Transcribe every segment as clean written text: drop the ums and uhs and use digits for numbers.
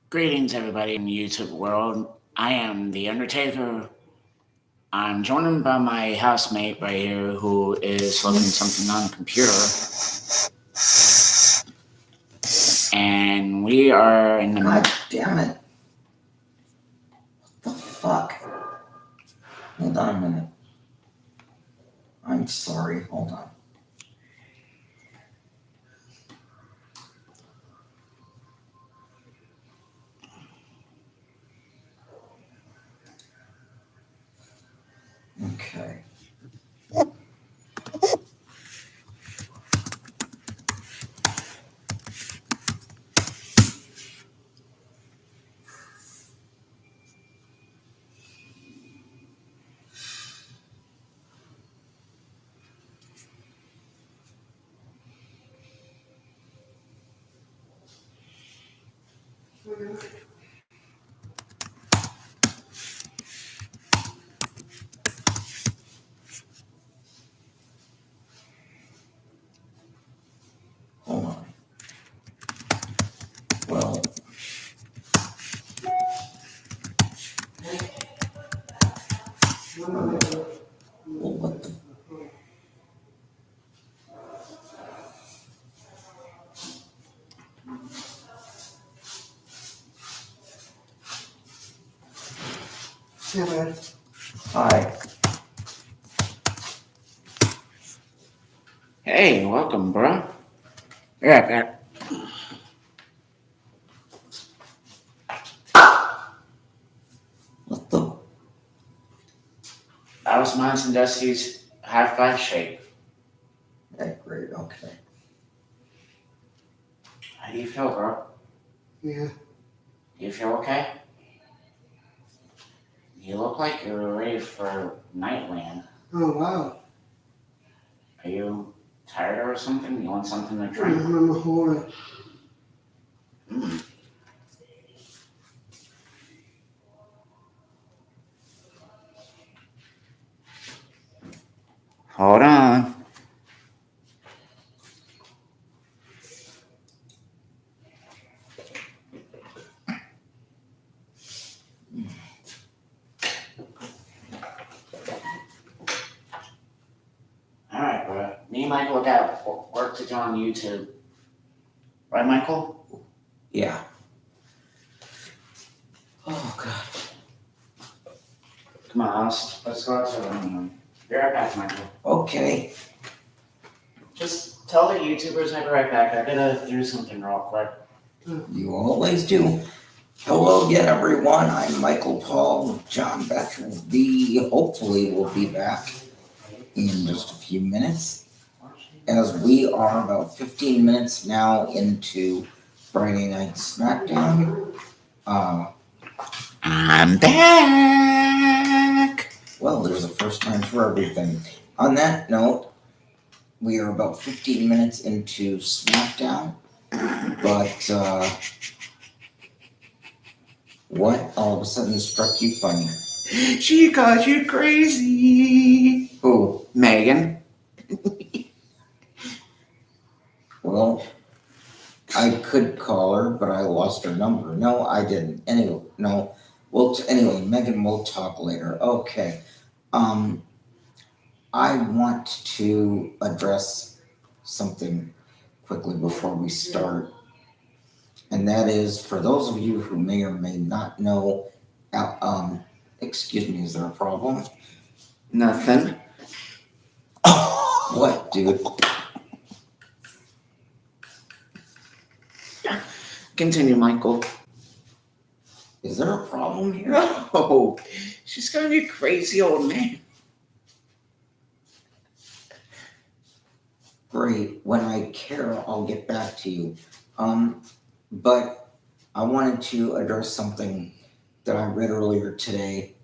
Greetings, everybody in the YouTube world. I am The Undertaker. I'm joined by my housemate right here who is looking something on the computer. And we are in the. God damn it. What the fuck? Hold on a minute. I'm sorry. Hold on. Okay. Hold on. Well, what the? Hi. Hey, welcome, bro. Yeah, What the? that was mine and Dusty's high five shake. Yeah, great. Okay. How do you feel, bro? Yeah. Do you feel okay? You look like you're ready for Nightland. Oh, wow. Are you tired or something? You want something to drink? I'm a horror. Mm. Hold on. Alright, bro. Me and Michael got work to do on YouTube. Right, Michael? Yeah. Oh, God. Come on, let's go out to the room. Be right back, Michael. Okay. Just tell the YouTubers I'll be right back. I gotta do something real quick. You always do. Hello again, everyone. I'm Michael Paul. John Becker B. Hopefully will be back in just a few minutes, as we are about 15 minutes now into Friday Night SmackDown. I'm back. Well, there's a first time for everything. On that note, we are about 15 minutes into SmackDown, but what all of a sudden struck you funny? She got you crazy. Who? Megan. Well, I could call her, but I lost her number. No, I didn't. Anyway, no. Well, anyway, Megan, we'll talk later. Okay. I want to address something quickly before we start, and that is for those of you who may or may not know. Excuse me, is there a problem? Nothing. What, dude? Continue, Michael. Is there a problem here? No. She's gonna be crazy old man. Great. When I care, I'll get back to you. But I wanted to address something that I read earlier today,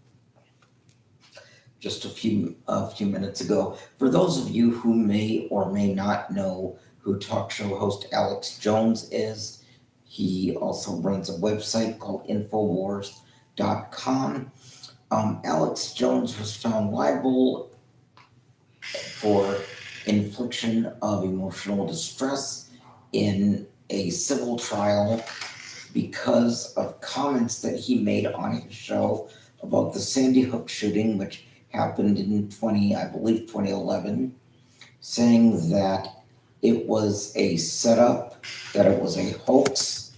just a few minutes ago. For those of you who may or may not know who talk show host Alex Jones is, he also runs a website called Infowars.com. Alex Jones was found liable for infliction of emotional distress in a civil trial because of comments that he made on his show about the Sandy Hook shooting, which happened in 2011, saying that it was a setup, that it was a hoax,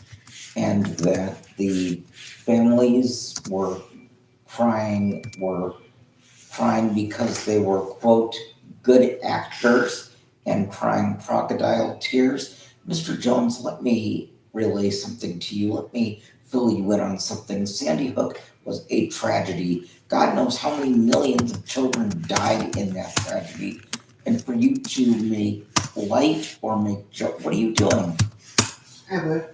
and that the families were crying because they were, quote, good actors and crying crocodile tears. Mr. Jones, let me relay something to you. Let me fill you in on something. Sandy Hook was a tragedy. God knows how many millions of children died in that tragedy. And for you to make light or make joke, what are you doing? Ever.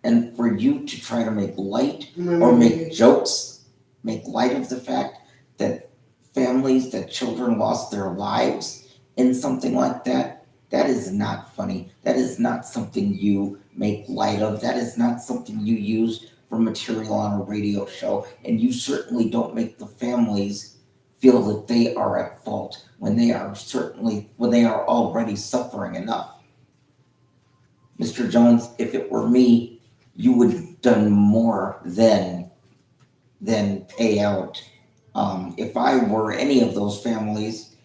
And for you to try to make light or Remember make jokes, make light of the fact that families, that children lost their lives in something like that, that is not funny. That is not something you make light of. That is not something you use for material on a radio show. And you certainly don't make the families feel that they are at fault when they are already suffering enough. Mr. Jones, if it were me, you would have done more than pay out. If I were any of those families,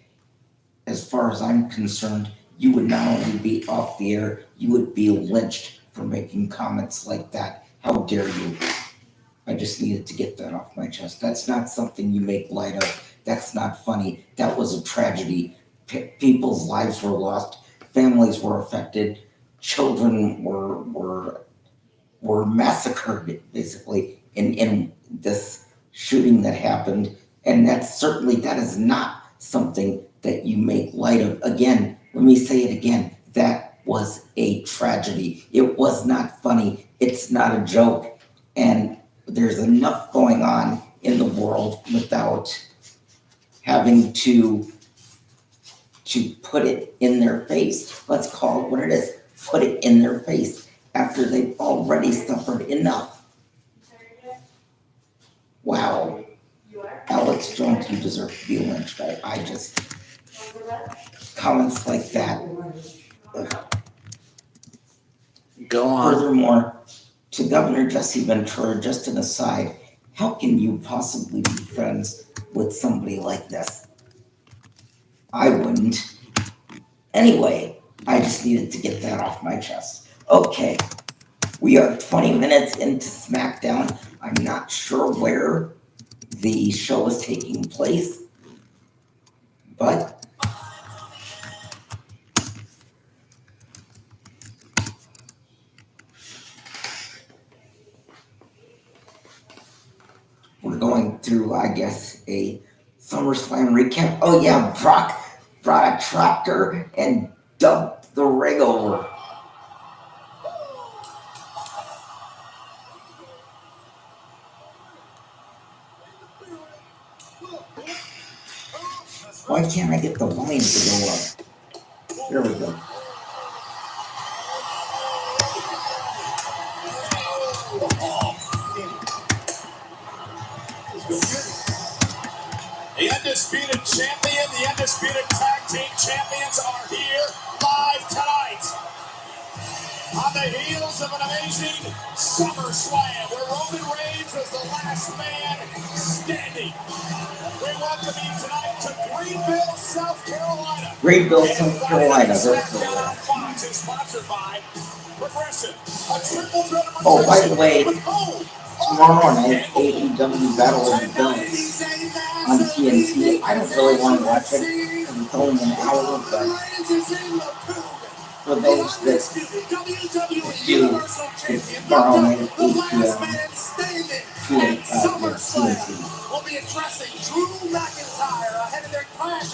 as far as I'm concerned, you would not only be off the air, you would be lynched for making comments like that. How dare you? I just needed to get that off my chest. That's not something you make light of. That's not funny. That was a tragedy. People's lives were lost. Families were affected. Children were massacred, basically, in this shooting that happened. And that is not something that you make light of. Again, let me say it again. That was a tragedy. It was not funny. It's not a joke. And there's enough going on in the world without having to put it in their face. Let's call it what it is. Put it in their face after they've already suffered enough. Wow. Alex Jones, you deserve to be lynched. I just, comments like that. Go on. Furthermore, to Governor Jesse Ventura, just an aside, how can you possibly be friends with somebody like this? I wouldn't. Anyway, I just needed to get that off my chest. Okay, we are 20 minutes into SmackDown. I'm not sure where the show is taking place, but we're going through, I guess, a SummerSlam recap. Oh yeah, Brock brought a tractor and dumped the ring over. Why can't I get the volume to go up? There we go. The Undisputed Champion, the Undisputed Tag Team Champions are here live tonight on the heels of an amazing SummerSlam where Roman Reigns was the last man standing. We welcome you tonight to Greenville, South Carolina. Greenville, South Carolina. There's the SmackDown on Fox is sponsored by Progressive, a triple threat of Oh, by the way, with home. tomorrow night, AEW Battle of the Belts on TNT. I don't really want to watch it because it's only an hour, but for those that do, it's tomorrow night at 8 p.m. TNT. Will be addressing Drew McIntyre ahead of their Clash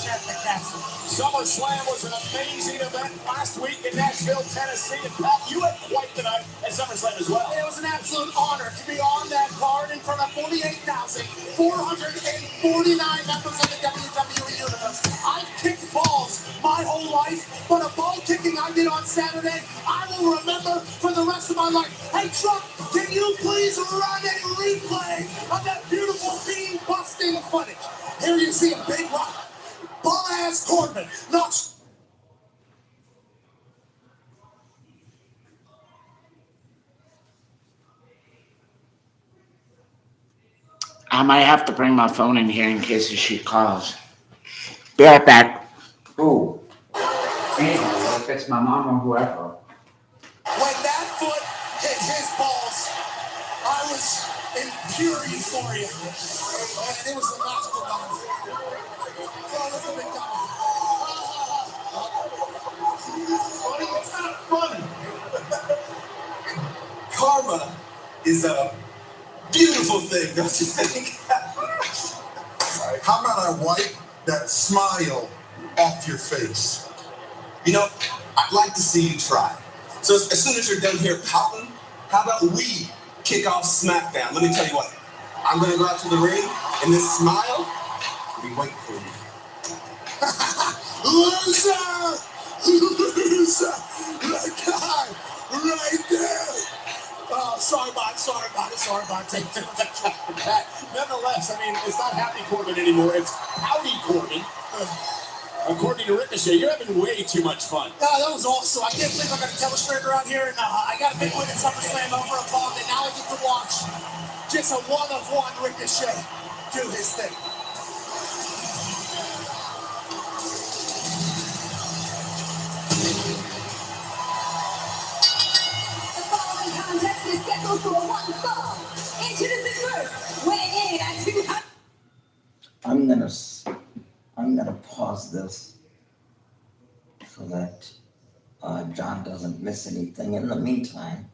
at the Castle. SummerSlam was an amazing event last week in Nashville, Tennessee. And Pat, you had quite the night at SummerSlam as well. It was an absolute honor to be on that card in front of 48,449 members of the WWE Universe. I've kicked balls my whole life, but a ball kicking I did on Saturday, I will remember for the rest of my life. Hey, Truck, can you please run a replay of that beautiful beam busting footage? Here you see a big rock. Bum-ass Corbin knocks. I might have to bring my phone in here in case she calls. Be right back. Ooh, If it's my mom or whoever. When that foot hit his balls, I was in pure euphoria. And it was a magical moment. Oh, look at McDonald's. Funny, it's not funny. Karma is a beautiful thing, don't you think? How about I wipe that smile off your face? You know, I'd like to see you try. So as soon as you're done here pouting, how about we kick off SmackDown? Let me tell you what. I'm gonna go out to the ring, and this smile will be waiting for you. Loser! Loser! That guy right there! Oh, sorry about it. Take that. Nonetheless, I mean, it's not Happy Corbin anymore. It's Howdy Corbin. According to Ricochet, you're having way too much fun. That was awesome. I can't believe I'm going to tell a straight around here. And I got a big win at SummerSlam over a bomb, and now I get to watch just a one-of-one Ricochet do his thing. The following contest is scheduled for one fall. Introducing first, weighing in at 200. I'm gonna pause this so that John doesn't miss anything. In the meantime,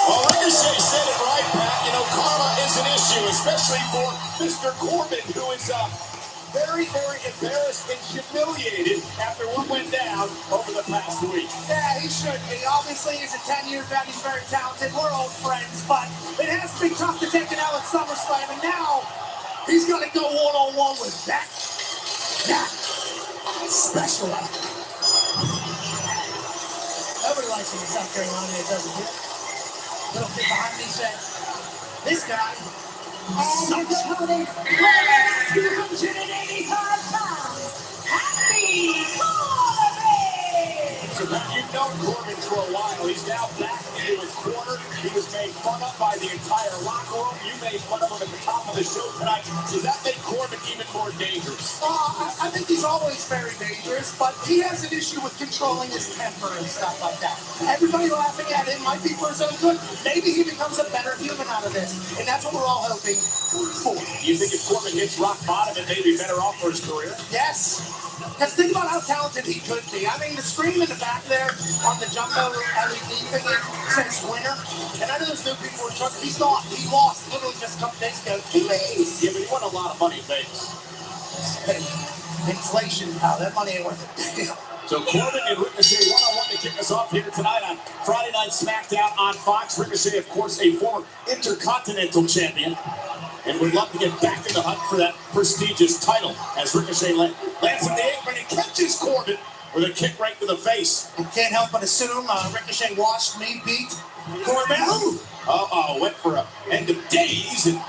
Well, Ricochet said it right, Pat. You know, karma is an issue, especially for Mr. Corbin, who is very, very embarrassed and humiliated after what went down over the past week. Yeah, he should be. Obviously, he's a 10-year vet. He's very talented. We're old friends, but it has to be tough to take an L at SummerSlam, and now he's going to go one-on-one with that special. Nobody likes him in South Carolina, it doesn't hit. Little kid behind me said, this guy And his opponent, weighing in at 285 pounds, Happy Corbin! So now you've known Corbin for a while. He's now back into his corner. He was made fun of by the entire locker room. You made fun of him at the top of the show tonight. Does that make Corbin even more dangerous? I think he's always very dangerous, but he has an issue with controlling his temper and stuff like that. Everybody laughing at him might be for his own good. Maybe he becomes a better human out of this, and that's what we're all hoping for. Do you think if Corbin hits rock bottom, it may be better off for his career? Yes. Because think about how talented he could be. I mean, the screen in the back there on the jumbo LED thing says winner. And I know those new people were talking. He lost literally just a couple days ago. Please. Yeah, but he won a lot of money in Vegas. Hey, inflation, pal. That money ain't worth it. So Corbin and Ricochet one-on-one to kick us off here tonight on Friday Night SmackDown on Fox. Ricochet, of course, a former Intercontinental Champion. And we'd love to get back in the hunt for that prestigious title as Ricochet lands in the apron and catches Corbin with a kick right to the face. I can't help but assume Ricochet watched me beat Corbin. Went for a end of days, and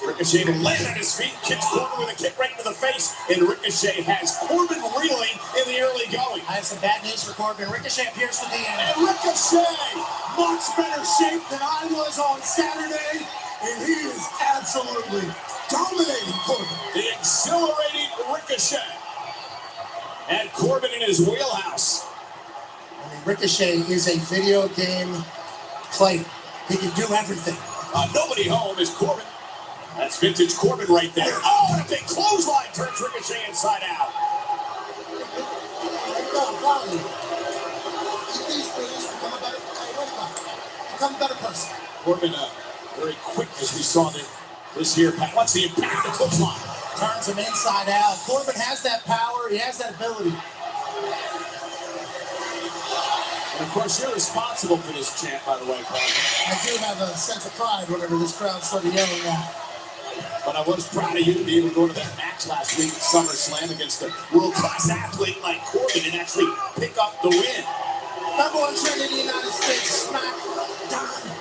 Ricochet will land on his feet, kicks Corbin with a kick right to the face, and Ricochet has Corbin reeling in the early going. I have some bad news for Corbin. Ricochet appears for the end. And Ricochet, much better shape than I was on Saturday. And he is absolutely dominating Corbin. The exhilarating Ricochet. And Corbin in his wheelhouse. I mean, Ricochet is a video game player. He can do everything. Nobody home is Corbin. That's vintage Corbin right there. Oh, and a big clothesline turns Ricochet inside out. Become a better person. Corbin, very quick as we saw this here. What's the impact of the clothesline? Turns him inside out. Corbin has that power. He has that ability. And of course, you're responsible for this chant, by the way, Carl. I do have a sense of pride whenever this crowd started yelling at. But I was proud of you to be able to go to that match last week at SummerSlam against a world-class athlete like Corbin and actually pick up the win. Number one trend in the United States, SmackDown.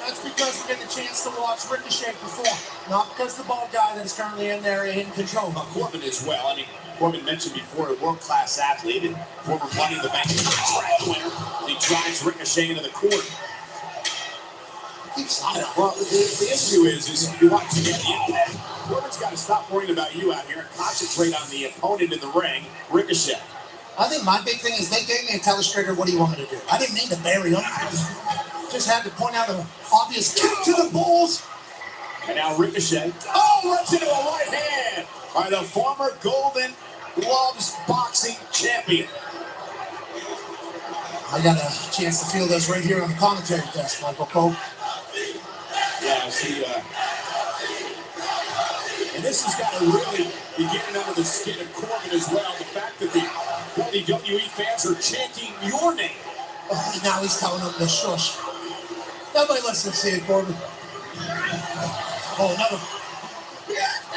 That's because we're getting a chance to watch Ricochet perform, not because the bald guy that is currently in there in control. Well, Corbin as well. I mean, Corbin mentioned before, a world-class athlete and former Money in the Bank track winner. He drives Ricochet into the corner. Well, the issue is you watch him get the impact. Corbin's got to stop worrying about you out here and concentrate on the opponent in the ring, Ricochet. I think my big thing is they gave me a telestrator. What do you want me to do? I didn't mean to bury him. Just had to point out an obvious kick to the balls. And now Ricochet. Oh, runs into a right hand by the former Golden Gloves boxing champion. I got a chance to feel those right here on the commentary desk, Michael Cole. Yeah, see, and this has got to really be getting under the skin of Corbin as well. The fact that the WWE fans are chanting your name. Oh, now he's telling them to shush. Nobody listens to you, Corbin. Oh, another.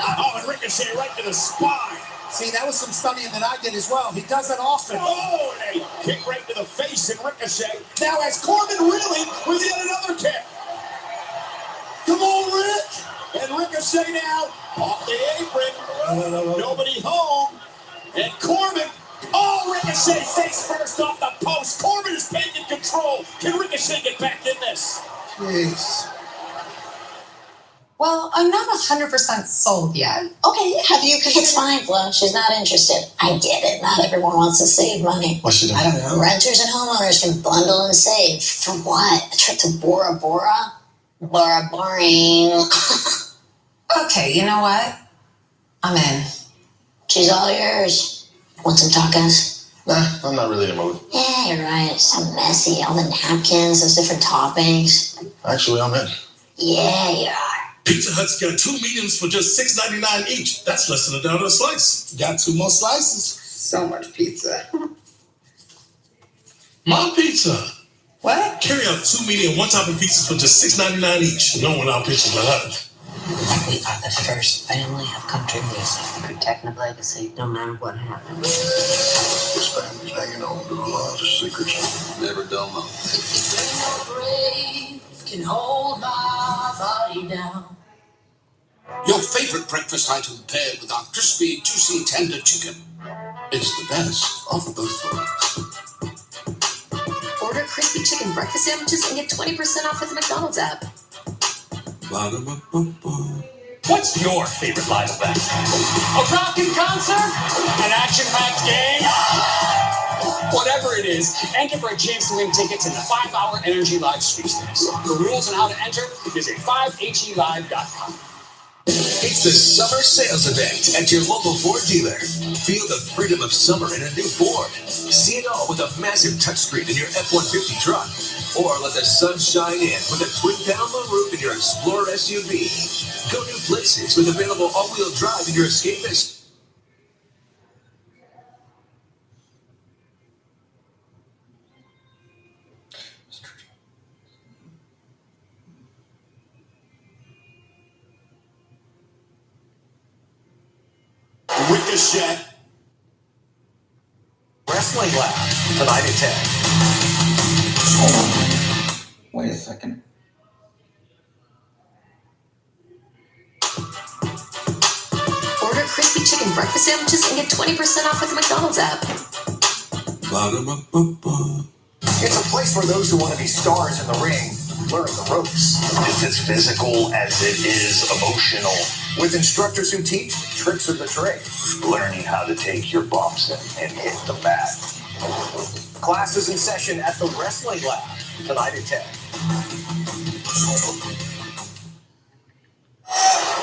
Oh, and Ricochet right to the spine. See, that was some stunning that I did as well. He does that often. Oh, and a kick right to the face and Ricochet. Now has Corbin really with yet another kick. Come on, Rick. And Ricochet now off the apron. Nobody home. And Corbin. Oh, Ricochet face first off the post. Corbin is taking control. Can Ricochet get back in this? Jeez. Well, I'm not 100% sold yet. Okay, have you considered? It's fine, Flo. She's not interested. I get it. Not everyone wants to save money. What's she doing? I don't know. Renters and homeowners can bundle and save. For what? A trip to Bora Bora? Bora boring. Okay, you know what? I'm in. She's all yours. Want some tacos? Nah, I'm not really in the mood. Yeah, you're right. It's so messy. All the napkins, those different toppings. Actually, I'm in. Yeah, you are. Pizza Hut's got 2 mediums for just $6.99 each. That's less than $1 a slice. Got 2 more slices. So much pizza. My pizza. What? Carry out 2 medium one-topping pizzas for just $6.99 each. No one out pitches the Hut. We are the first family of country music. Protecting the legacy no matter what happens. This family's hanging on to a lot of secrets. Never done them. Can hold my body down. Your favorite breakfast item paired with our crispy, juicy, tender chicken. It's the best of both worlds. Order crispy chicken breakfast sandwiches and get 20% off with the McDonald's app. What's your favorite live event? A rockin' concert? An action-packed game? Whatever it is, enter for a chance to win tickets in the 5-hour Energy Live sweepstakes. The rules on how to enter is at 5helive.com. It's the summer sales event at your local Ford dealer. Feel the freedom of summer in a new Ford. See it all with a massive touchscreen in your F-150 truck. Or let the sun shine in with a twin-panel moonroof in your Explorer SUV. Go new places with available all-wheel drive in your Escapist. Ricochet. Wrestling Lab, tonight at 10. Hold on. Wait a second. Order crispy chicken breakfast sandwiches and get 20% off with the McDonald's app. It's a place for those who want to be stars in the ring, learn the ropes. It's as physical as it is emotional. With instructors who teach tricks of the trade. Learning how to take your bumps and hit the mat. Classes in session at the Wrestling Lab, tonight at 10.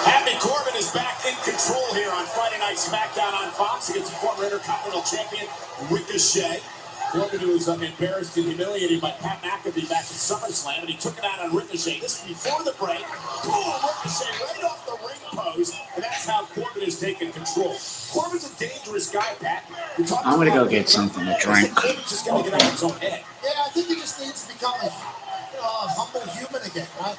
Happy Corbin is back in control here on Friday Night SmackDown on Fox against the former Intercontinental Champion Ricochet. Corbin was embarrassed and humiliated by Pat McAfee back at SummerSlam, and he took it out on Ricochet. This is before the break. Boom! Ricochet right off the ring post, and that's how Corbin has taken control. Corbin's a dangerous guy, Pat. I'm gonna go get something to drink. Corbin's just got to get out of his own head. Yeah, I think he just needs to become a humble human again, right?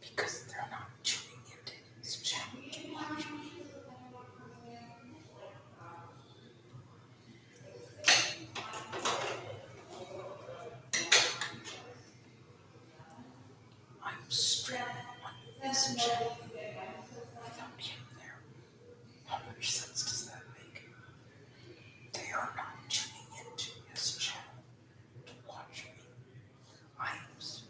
Because they're not tuning into his channel to watch me. I'm streaming on his channel without him there. How much sense does that make? They are not tuning into his channel to watch me. I am streaming.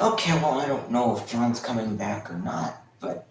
Okay, well, I don't know if John's coming back or not, but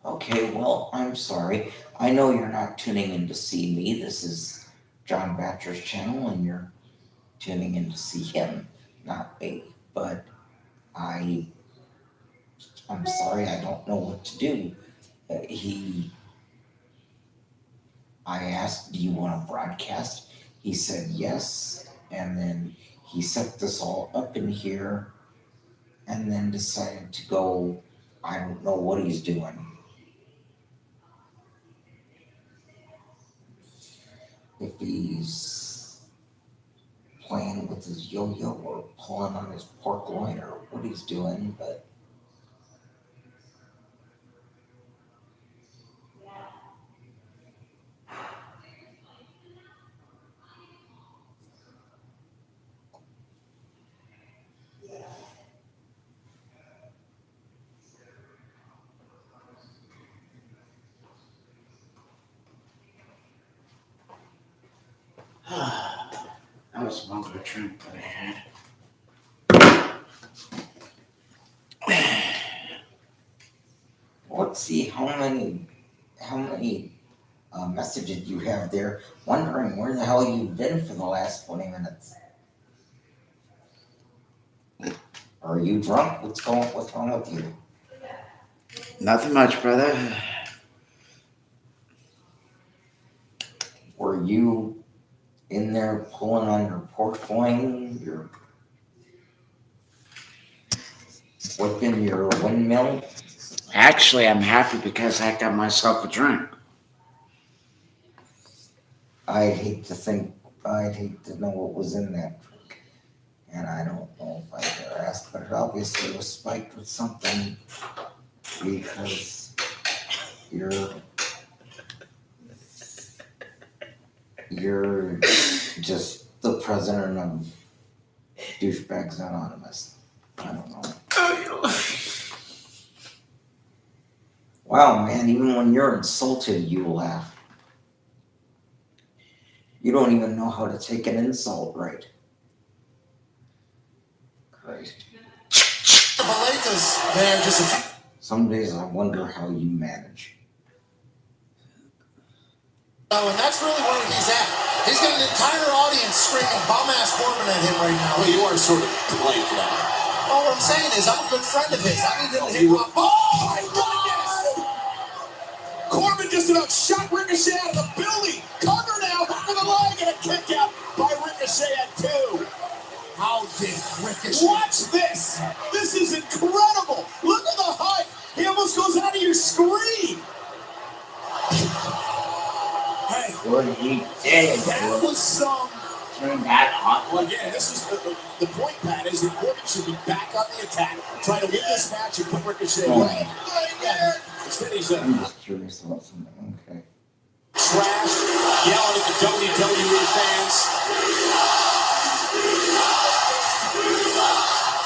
okay, well, I'm sorry. I know you're not tuning in to see me. This is John Batcher's channel, and you're tuning in to see him, not me. But I'm sorry, I don't know what to do. I asked, do you want to broadcast? He said yes, and then he set this all up in here, and then decided to go, I don't know what he's doing. If he's playing with his yo-yo or pulling on his pork loin or what he's doing, but That was a longer drink that I had. let's see how many messages you have there. Wondering where the hell you've been for the last 20 minutes. Are you drunk? What's wrong with you? Nothing much, brother. Were you in there pulling on your pork loin? You're whipping your windmill? Actually, I'm happy because I got myself a drink. I'd hate to know what was in that drink. And I don't know if I dare ask, but it obviously was spiked with something because you're just the president of Douchebags Anonymous. I don't know. Wow, man, even when you're insulted, you laugh. You don't even know how to take an insult right. Christ. Some days I wonder how you manage. Oh, and that's really where he's at. He's got an entire audience screaming bum-ass Corbin at him right now. Well, you are sort of to blame for that. Oh, what I'm saying is, I'm a good friend of his. I need him to hit my... Oh, my goodness! Corbin just about shot Ricochet out of the building. Cover now, hook of the leg, and a kick out by Ricochet at 2. How did Ricochet... Watch this! This is incredible! Look at the height! He almost goes out of your screen! Hey, what he did. That was some... Turn that off. Well, again, this is the point, Pat, is that Corbin should be back on the attack, try to win this match and put Ricochet away. Instead, he's I'm just curious about something. Okay. trash, yelling at the WWE fans.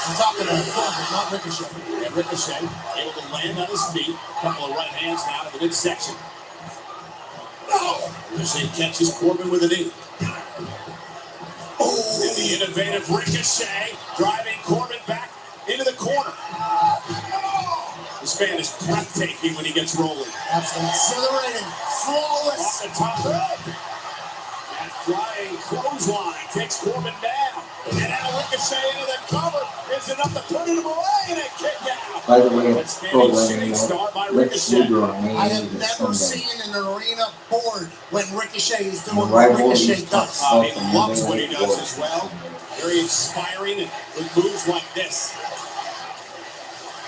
I'm talking to Corbin, not Ricochet. And Ricochet able to land on his feet. A couple of right hands now to the midsection. Ricochet catches Corbin with a knee. Oh, and the innovative Ricochet driving Corbin back into the corner. This man is breathtaking when he gets rolling. Absolutely exhilarating, flawless. Off the top rope. That flying clothesline takes Corbin down. And now Ricochet into the cover. Is enough to put him away and a kick out. By the way, Outstanding programming shooting star by Lex Ricochet. Luger on I AEW have this never Sunday. seen an arena bored when Ricochet is The doing what rivalries Ricochet talk does. stuff He on loves Monday what he Night does Wars as this well. Sunday. Very inspiring and with moves like this.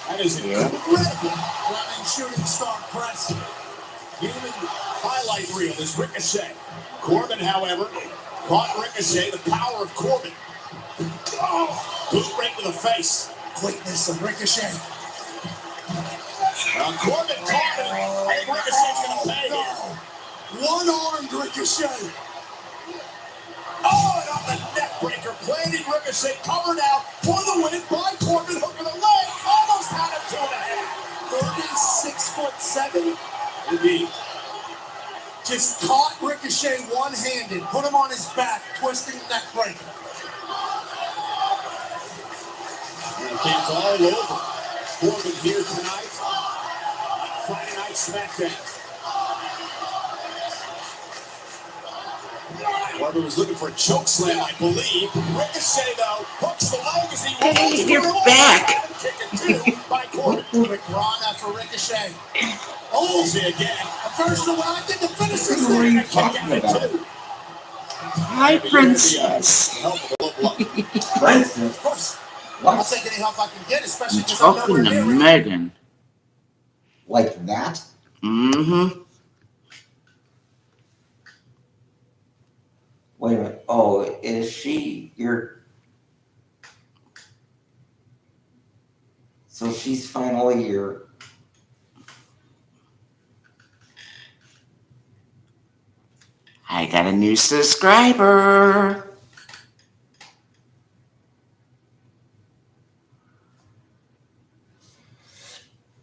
That is Yeah. incredible. Running shooting star press. Human highlight reel is Ricochet. Corbin, however, caught Ricochet. The power of Corbin. Oh, boot right to the face. Quickness of Ricochet. Corbin caught it. I think Ricochet's going to pay here. One-armed Ricochet. Oh, and on the neck breaker, planted Ricochet, covered out for the win by Corbin, hook of the leg, almost had him 2.5. 36'7". Indeed. Just caught Ricochet one-handed, put him on his back, twisting neck breaker. Hurricanes all over. Corbin here tonight. Friday Night SmackDown. Corbin was looking for a choke slam, I believe. Ricochet, though, hooks the leg as he Hey, rolls you're through. back. Kick it too by Corbin. Quick Rana for Ricochet. Oh, see again. A version of what I did to finish this What are thing. you talking about? Hi, Princess. Help of a little luck. Princess? Of course. I'll What? take any help I can get, especially I'm because I'm talking nowhere to near it. Megan. Like that? Mm-hmm. Wait a minute. Oh, is she your... So she's finally your... I got a new subscriber.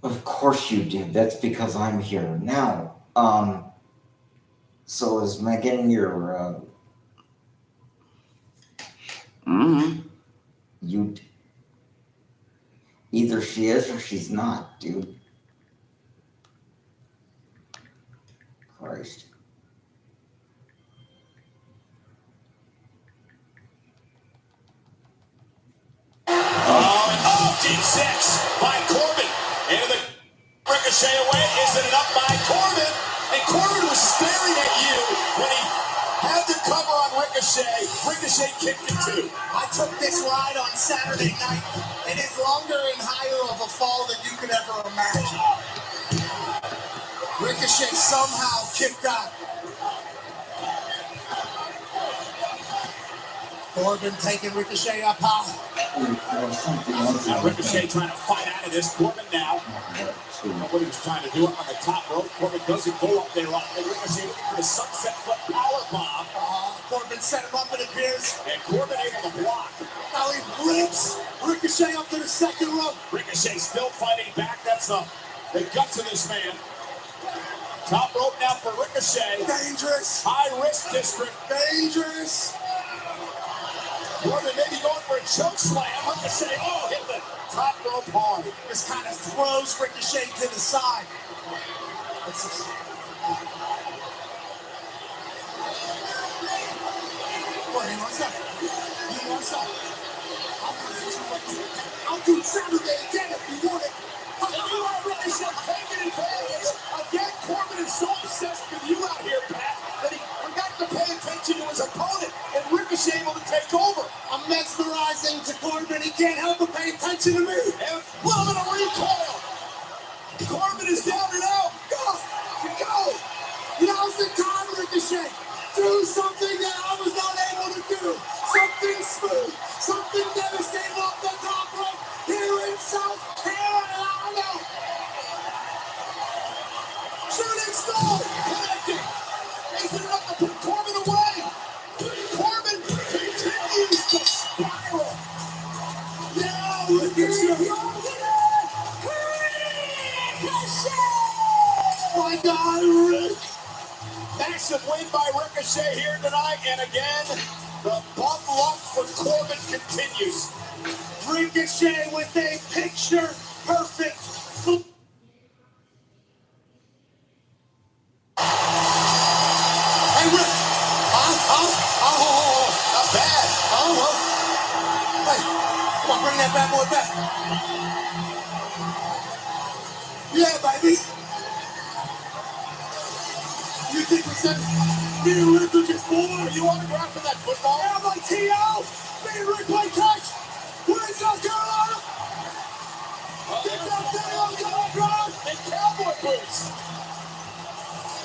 Of course you did. That's because I'm here now. So is Megan your, Mm-hmm. you... Either she is or she's not, dude. Christ. Oh, deep six by Corbin. Into the ricochet away. Is it enough by Corbin? And Corbin was staring at you when he had the cover on Ricochet. Ricochet kicked it too. I took this ride on Saturday night. It is longer and higher of a fall than you could ever imagine. Ricochet somehow kicked out. Corbin taking Ricochet up high. Now Ricochet trying to fight out of this. Corbin now. What he was trying to do up on the top rope. Corbin doesn't go up there off. And Ricochet looking for the sunset flip power bomb. Corbin set him up, it appears. And Corbin able to block. Now he rips Ricochet up to the second rope. Ricochet still fighting back. That's the guts of this man. Top rope now for Ricochet. Dangerous. High risk district. Dangerous. Corbin maybe going for a choke slam. Ricochet, oh, hit the top rope hard. Just kind of throws Ricochet to the side. What, he wants up? He wants up. I'll do Saturday again if you want it. And you are Ricochet taking advantage. Again, Corbin is so obsessed with you out here, Pat, that he forgot to pay attention to his opponent. And Ricochet able to take over. I'm mesmerizing to Corbin. He can't help but pay attention to me. And a little bit of recoil. Corbin is down and out. Go! Go! Now's the time, Ricochet. Do something that I was not able to do. Something smooth. Something devastating off the top rope here in South Carolina. Shooting star connected. Is it enough to put Corbin away? Corbin continues to spiral. Now Ricochet. My God, Rick. Massive win by Ricochet here tonight. And again, the bum luck for Corbin continues. Ricochet with a picture-perfect. Hey, Rick. Oh, not bad. Hey, come on, bring that bad boy back. Yeah, baby. You think we said me and Rick are just bored? You autograph for that football? Yeah, I'm like T.O. Me and Rick play catch. We're in South Carolina. Get that thing on the ground and cowboy boots.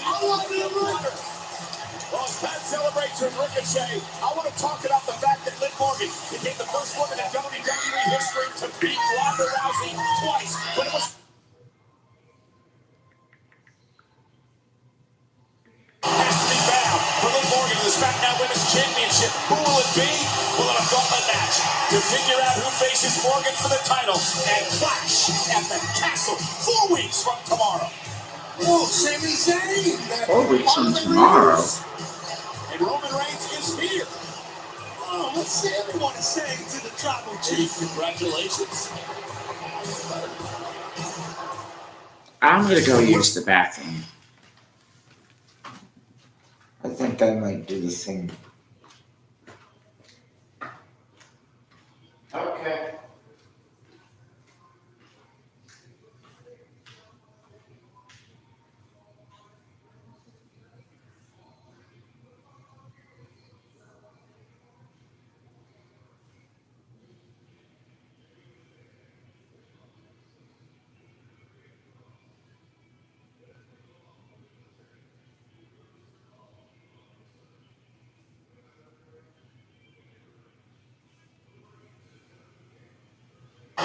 I want me a Rick. Well, as Pat celebrates with Ricochet, I want to talk about the fact that Liv Morgan became the first woman in WWE history to beat Ronda Rousey twice. But it was has to be bound for Liv Morgan to the SmackDown Women's Championship. Who will it be? We'll have a gauntlet match to figure out who faces Morgan for the title and Clash at the Castle 4 weeks from tomorrow. Whoa, Sami Zayn! 4 weeks from tomorrow. And Roman Reigns is here. Oh, what's everyone saying to the Tribal Chief? Congratulations. I'm gonna go use the bathroom. I think I might do the same. Okay.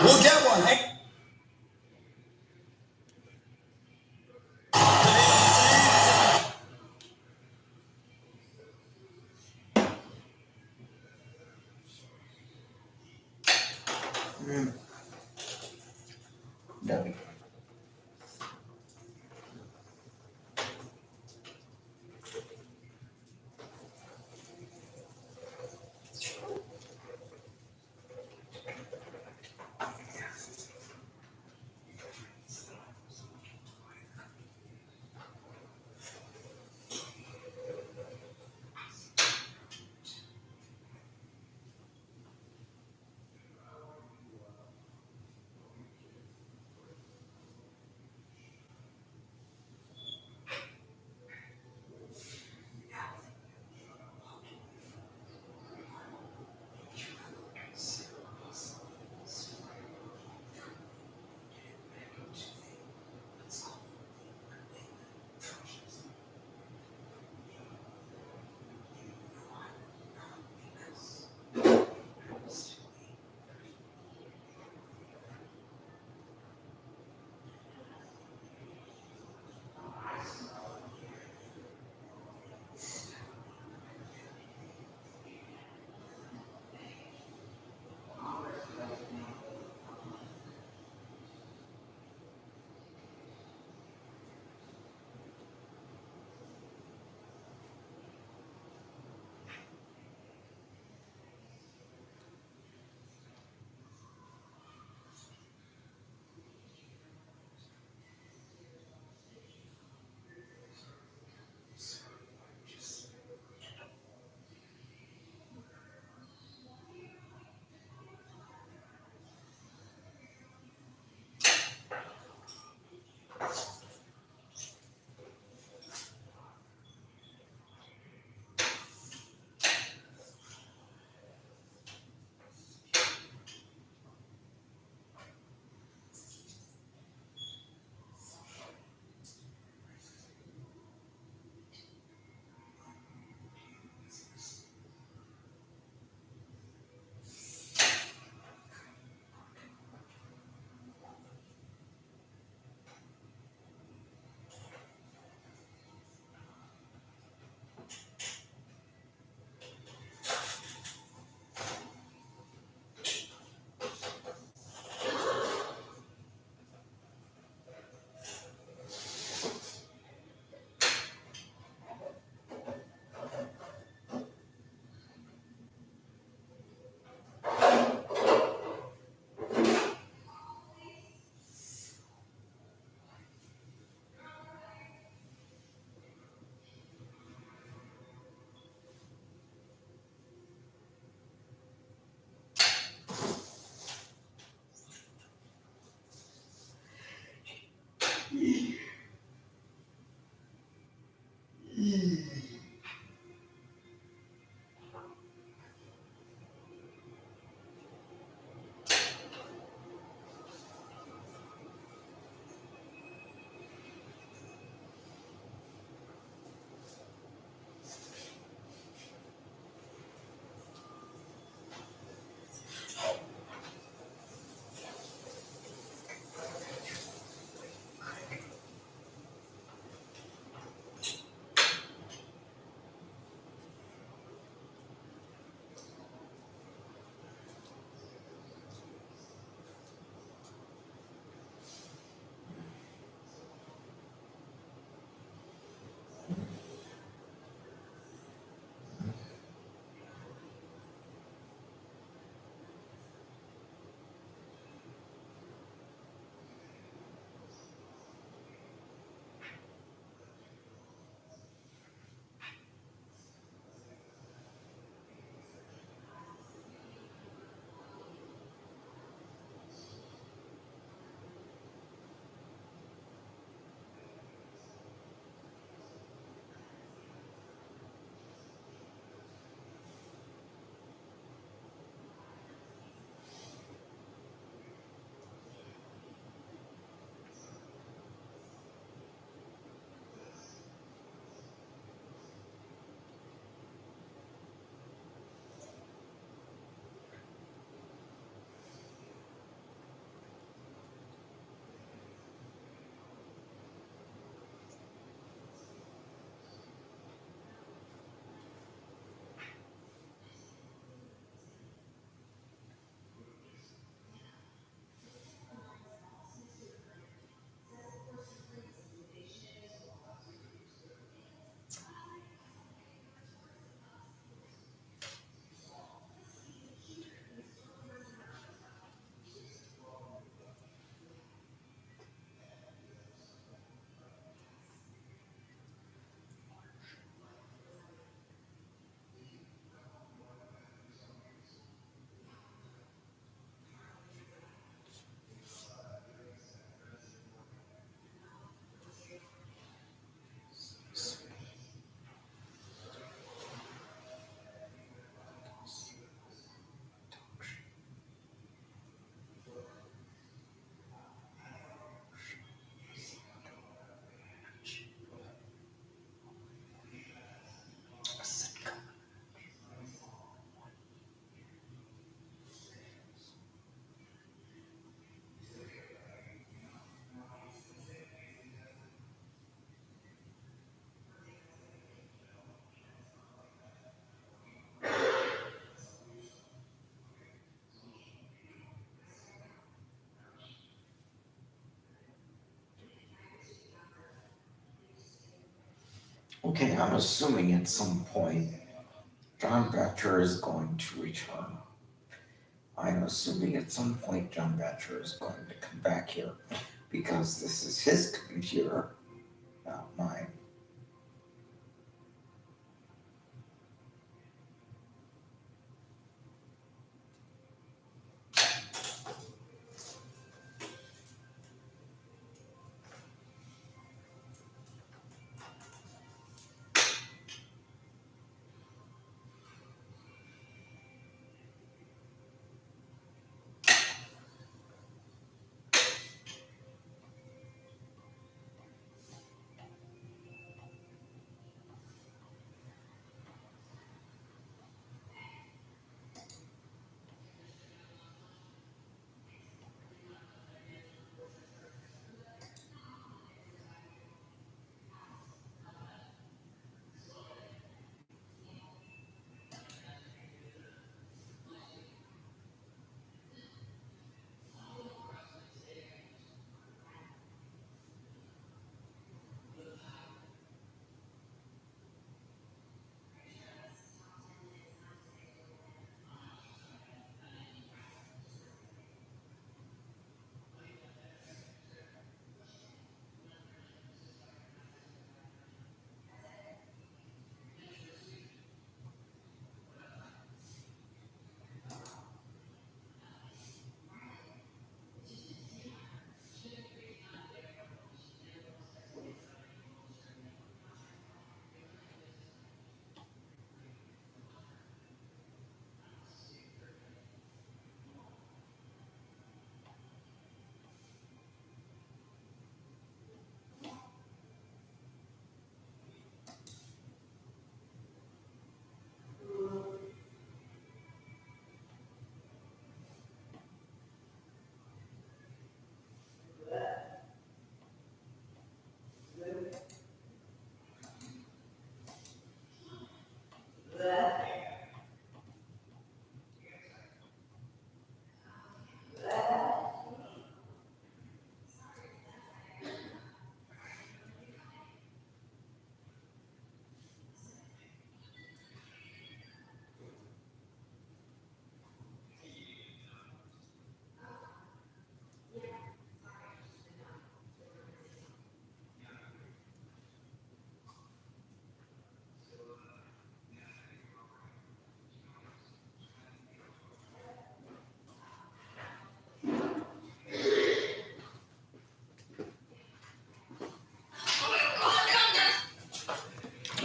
We'll get one, eh? There we go. Okay, I'm assuming at some point John Batcher is going to return. I'm assuming at some point John Batcher is going to come back here because this is his computer, not mine.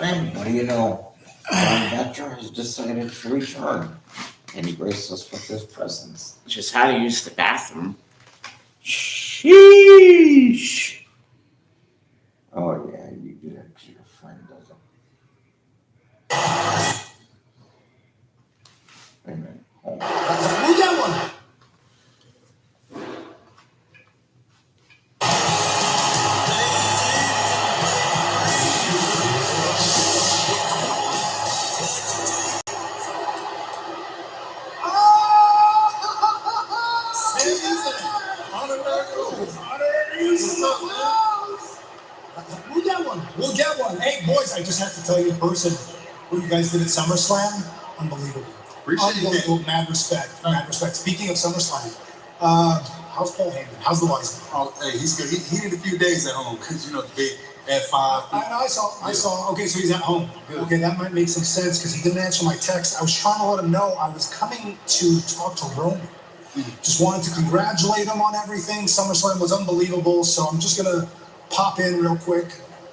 And what do you know? John Batcher has decided to return, and he graced us with his presence. Just how to use the bathroom. Sheesh. Oh yeah, you do that to your friend, doesn't it? Wait a minute. Hold on. Who that one? Who that one? We'll get one. Hey, boys, I just have to tell you in person what you guys did at SummerSlam. Unbelievable. Unbelievable. Mad respect. Mad respect. Speaking of SummerSlam, how's Paul Heyman? How's the wise guy? Oh, hey, he's good. He needed a few days at home because, you know, the big F5. I saw. Okay, so he's at home. Good. Okay, that might make some sense because he didn't answer my text. I was trying to let him know I was coming to talk to Roman. Just wanted to congratulate him on everything. SummerSlam was unbelievable, so I'm just gonna pop in real quick.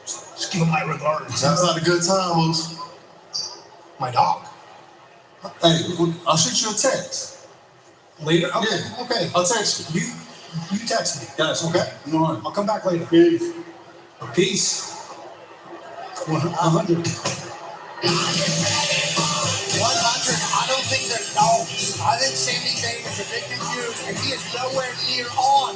Just give him my regards. Sounds like a good time, Moose. My dog. Hey, I'll shoot you a text. Later? Okay, Yeah. okay. I'll text you. You text me. Gotcha. Okay? No worries. I'll come back later. Peace. Peace. 100. 100. I don't think they're dogs. I think Sami Zayn is a bit confused, and he is nowhere near on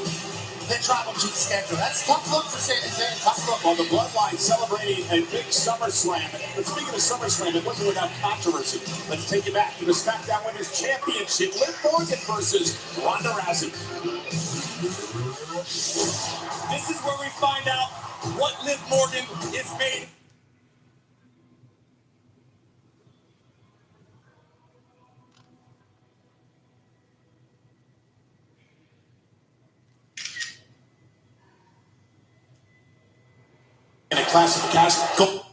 the Tribal Chief schedule. That's a tough look for Sami Zayn. Tough look. On the Bloodline celebrating a big SummerSlam. But speaking of SummerSlam, it wasn't without controversy. Let's take you back to the SmackDown Women's Championship. Liv Morgan versus Ronda Rousey. This is where we find out what Liv Morgan is made. in classification. Go.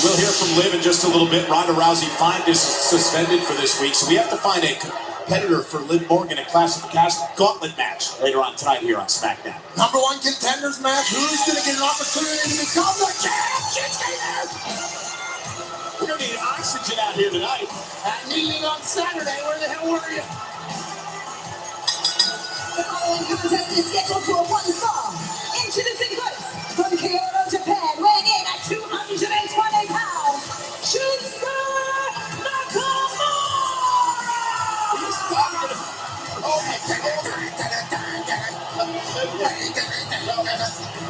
We'll hear from Liv in just a little bit. Ronda Rousey fined is suspended for this week, so we have to find a competitor for Liv Morgan in classification gauntlet match later on tonight here on SmackDown. Number one contenders match. Who's going to get an opportunity to become the champion? We're going to need oxygen out here tonight. At meeting on Saturday, where the hell were you? The following contest is scheduled for one fall. Introducing first, from Kyoto, Japan, weighing in at 220 pounds, Shinsuke Nakamura!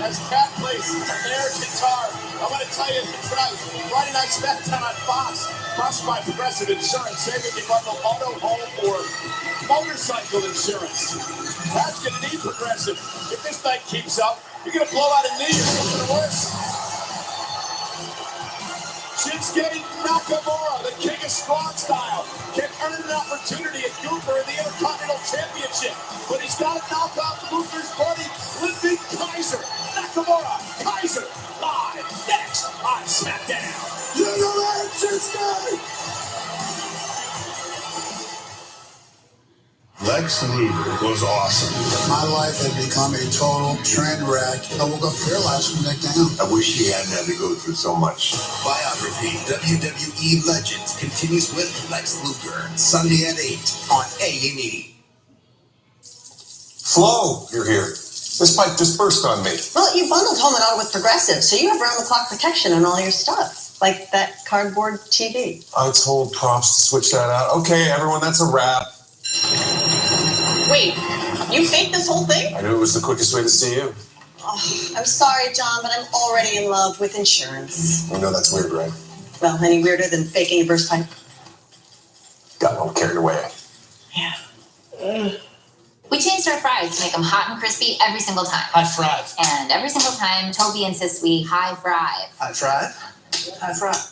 As Cat plays air guitar, I want to tell you tonight, Friday Night SmackDown on Fox, sponsored by Progressive Insurance. Save if you bundle auto, home, or motorcycle insurance. That's going to need Progressive. If this night keeps up, you're going to blow out a knee or something worse. Shinsuke Nakamura, the king of strong style, can earn an opportunity at Gunther in the Intercontinental Championship, but he's got to knock off Gunther's buddy, Ludwig Kaiser. Nakamura, Kaiser, live next on SmackDown. You're the man, Shinsuke! Lex Luger was awesome. My life had become a total train wreck. I woke up paralyzed from the neck down. I wish he hadn't had to go through so much. Biography WWE Legends continues with Lex Luger, Sunday at 8 on A&E. Flo, you're here. This pipe just burst on me. Well, you bundled home and auto with Progressive, so you have round-the-clock protection on all your stuff, like that cardboard TV. I told Props to switch that out. Okay, everyone, that's a wrap. Wait, you faked this whole thing? I knew it was the quickest way to see you. Oh, I'm sorry, John, but I'm already in love with insurance. I know that's weird, right? Well, any weirder than faking a burst pipe? Got all carried away. Yeah. We changed our fries to make them hot and crispy every single time. High five. And every single time, Toby insists we high five. High five. High five.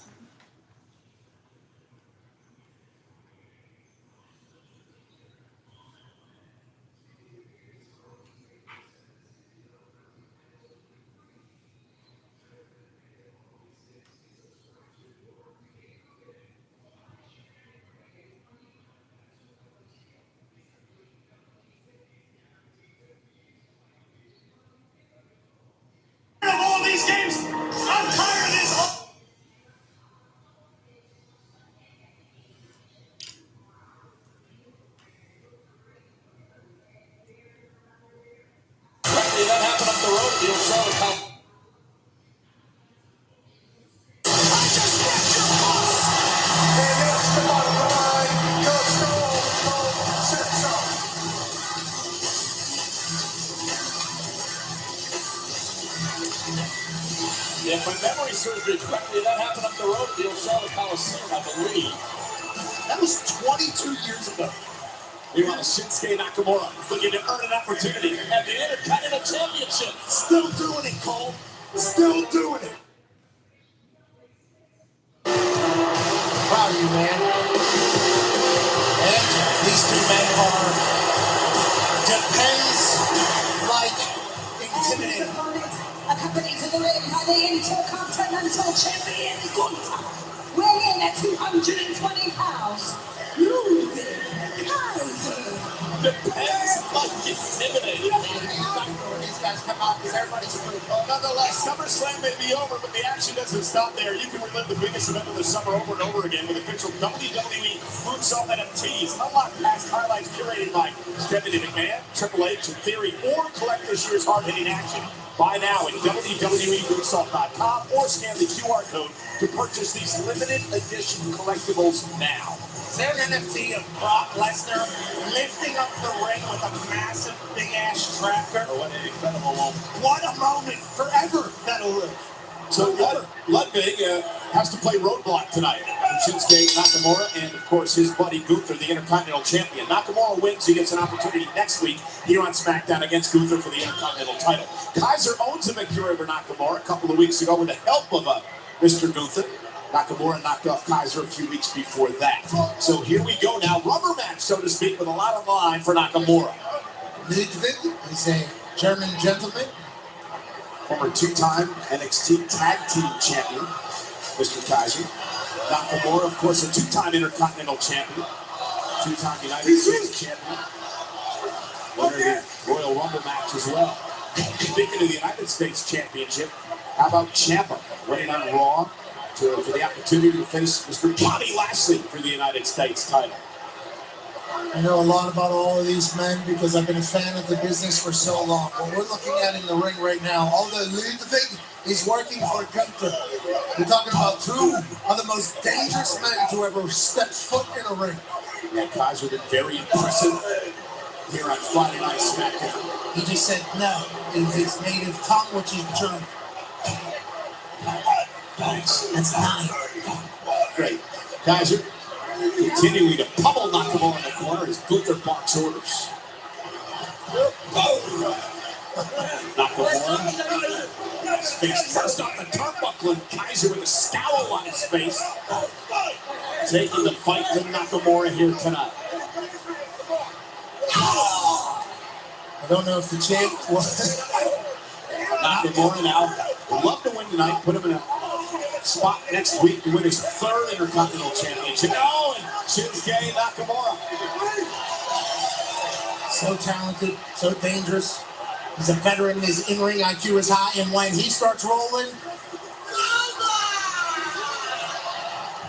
Of all these games, I'm tired of this. That happened up the road. You'll show it how. If my memory serves me correctly, that happened up the road at the old Charlotte Coliseum, I believe. That was 22 years ago. Meanwhile, Shinsuke Nakamura looking to earn an opportunity at the Intercontinental Championship. Still doing it, Cole. Still doing it. Proud of you, man. And these two men are depends like intimidating. Accompanied to the ring by the Intercontinental Champion Gunther, weighing in at 220 pounds, Ludwig Kaiser. Depends like intimidating. These guys come out because everybody's approved. Nonetheless, SummerSlam may be over, but the action doesn't stop there. You can relive the biggest event of the summer over and over again with official WWE Moonsault NFTs. Unlock past highlights curated by Stephanie McMahon, Triple H, and Theory, or collect this year's hard-hitting action. Buy now at WWEMoonsault.com or scan the QR code to purchase these limited edition collectibles now. Is there an NFT of Brock Lesnar lifting up the ring with a massive big-ass tracker? Oh, what an incredible moment. What a moment. Forever that'll live. So Ludwig has to play Roadblock tonight. Shinsuke Nakamura and, of course, his buddy Gunther, the Intercontinental Champion. Nakamura wins. He gets an opportunity next week here on SmackDown against Gunther for the Intercontinental title. Kaiser owns a victory over Nakamura a couple of weeks ago with the help of Mr. Gunther. Nakamura knocked off Kaiser a few weeks before that. So here we go now. Rubber match, so to speak, with a lot on the line for Nakamura. Ludwig is a German gentleman, former two-time NXT Tag Team Champion, Mr. Kaiser. Nakamura, of course, a two-time Intercontinental Champion, two-time United States Champion, winner of the Royal Rumble match as well. Speaking of the United States Championship, how about Ciampa winning on Raw for the opportunity to face Mr. Bobby Lashley for the United States title? I know a lot about all of these men because I've been a fan of the business for so long. What we're looking at in the ring right now, although Ludwig is working for Gunther, we're talking about two of the most dangerous men to ever step foot in a ring. Yeah, Kaiser been very impressive here on Friday Night SmackDown. He just said no in his native tongue, which is German. Nice. That's 9. Great. Kaiser continuing to pummel Nakamura in the corner as Gunther barks orders. Nakamura, his face first off the turnbuckle, and Kaiser with a scowl on his face, taking the fight to Nakamura here tonight. I don't know if the champ was. Nakamura now would love to win tonight, put him in a spot next week to win his 3rd Intercontinental Championship. Oh, and Shinsuke Nakamura. So talented, so dangerous. He's a veteran, his in-ring IQ is high, and when he starts rolling,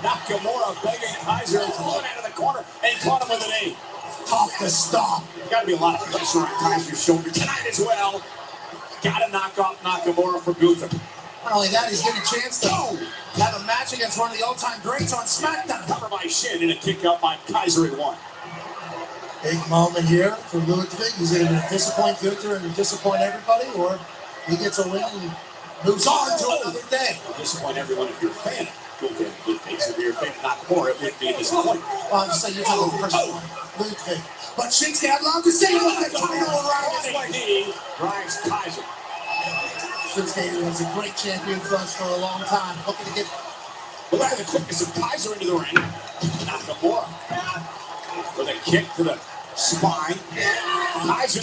Nakamura begging Kaiser to pull it out of the corner, and he caught him with an knee. tough to stop. There's got to be a lot of pressure on Kaiser's shoulder tonight as well. Got to knock off Nakamura for Gunther. Not only that, he's getting a chance to have a match against one of the all-time greats on SmackDown. Cover by Shin and a kick out by Kaiser at 1. Big moment here for Ludwig. He's either going to disappoint Gunther and disappoint everybody, or he gets a win and moves on to another day. Disappoint everyone if you're a fan of Gunther. If you're a fan of Nakamura, it would be a disappointment. Well, I'm just saying you're talking personal. Ludwig. But Shinsuke, I'd love to see him with the title around his waist. He drives Kaiser. Shinsuke was a great champion for us for a long time. Looking to get. Look at the quickness of Kaiser into the ring. Nakamura with a kick to the spine. Kaiser,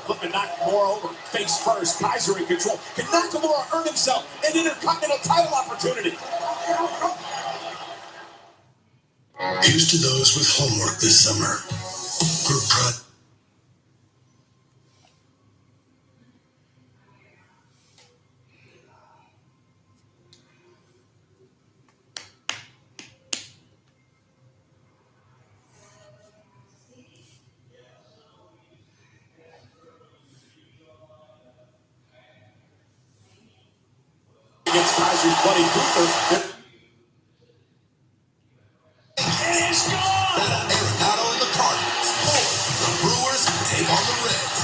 flipping Nakamura over face first. Kaiser in control. Can Nakamura earn himself an Intercontinental title opportunity? Here's to those with homework this summer. Group project. Against Kaiser's buddy Gunther. Not on the Cardinals. The Brewers take on the Reds.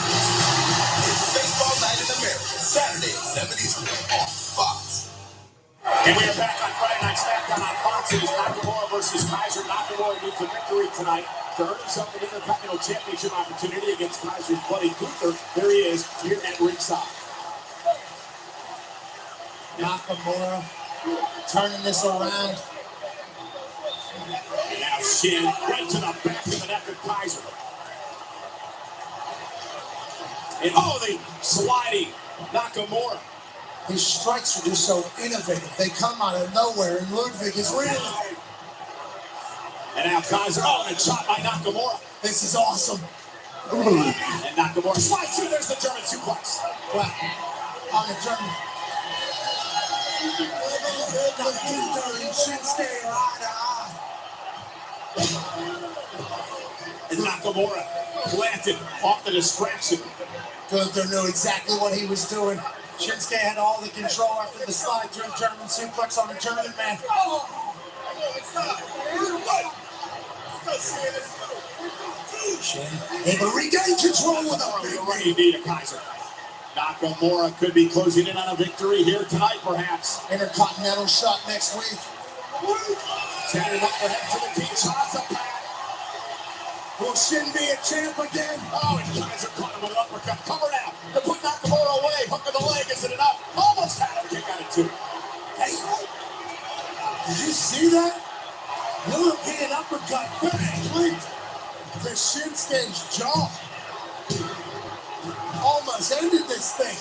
It's Baseball Night in America, Saturday at 7 Eastern on Fox. And we are back on Friday Night SmackDown on Fox. It is Nakamura versus Kaiser. Nakamura needs a victory tonight to earn himself an Intercontinental Championship opportunity against Kaiser's buddy Gunther. There he is, here at ringside. Nakamura turning this around. And now Shin right to the back of the neck of Kaiser. And the sliding Nakamura. His strikes are just so innovative. They come out of nowhere, and Ludwig is really. And now Kaiser, and a shot by Nakamura. This is awesome. And Nakamura slides through. There's the German suplex. Wow. On the German. And Nakamura planted off the distraction. Gunther knew exactly what he was doing. Shinsuke had all the control after the slide through German suplex on the German man. Shin able to regain control with a big right. Indeed, a Kaiser. Nakamura could be closing in on a victory here tonight, perhaps. Intercontinental shot next week. Standing up ahead to the Kinshasa pad. Will Shin be a champ again? And Kaiser caught him with an uppercut. Cover now to put Nakamura away. Hook of the leg, isn't enough. Almost had him kick out of 2. Hey, did you see that? European uppercut. Complete to Shinsuke's jaw. Miz ended this thing.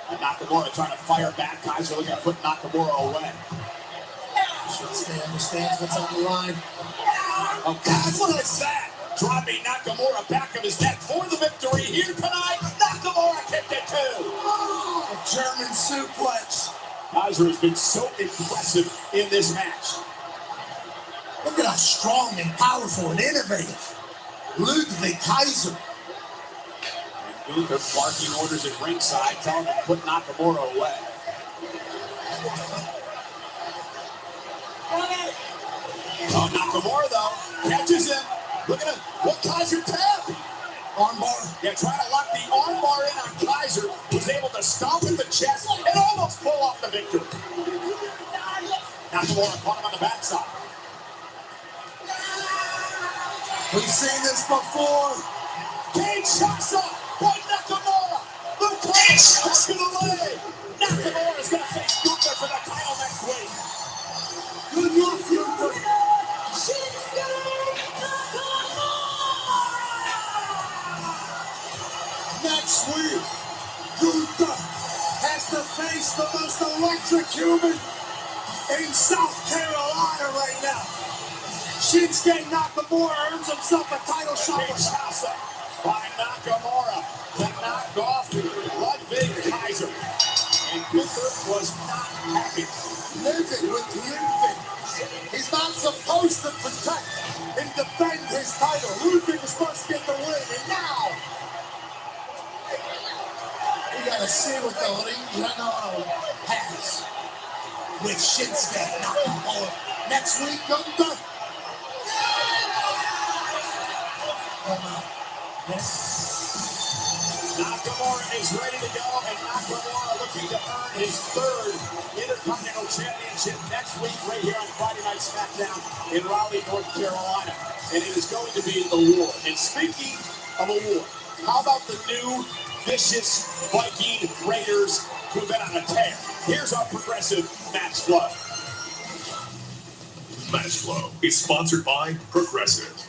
And Nakamura trying to fire back. Kaiser looking to put Nakamura away. Shinsuke understands what's on the line. Oh, God, what is that? Dropping Nakamura back of his neck for the victory here tonight. Nakamura kicked it too. A German suplex. Kaiser has been so impressive in this match. Look at how strong and powerful and innovative Ludwig Kaiser. And Gunther barking orders at ringside, telling him to put Nakamura away. Oh, Nakamura though catches him. Look at him. What Kaiser tap? Armbar. Yeah, trying to lock the armbar in on Kaiser. Was able to stomp at the chest and almost pull off the victory. Nakamura caught him on the backside. We've seen this before. Kinshasa by Nakamura. The clutch taken away. Nakamura is going to face Gunther for the title next week. Good luck, Gunther. Next week, Gunther has to face the most electric human in South Carolina right now. Shinsuke Nakamura earns himself a title shot. Kinshasa by Nakamura to knock off Ludwig Kaiser. And Gunther was not happy. Living with the infant. He's not supposed to protect and defend his title. Ludwig was supposed to get the win, and now we gotta see what the Ring General has with Shinsuke Nakamura. Next week, Gunther. Nakamura is ready to go, and Nakamura looking to earn his third Intercontinental Championship next week right here on Friday Night SmackDown in Raleigh, North Carolina. And it is going to be the war. And speaking of a war, how about the new vicious Viking Raiders who've been on a tear? Here's our progressive Match Flow. Match Flow is sponsored by Progressive.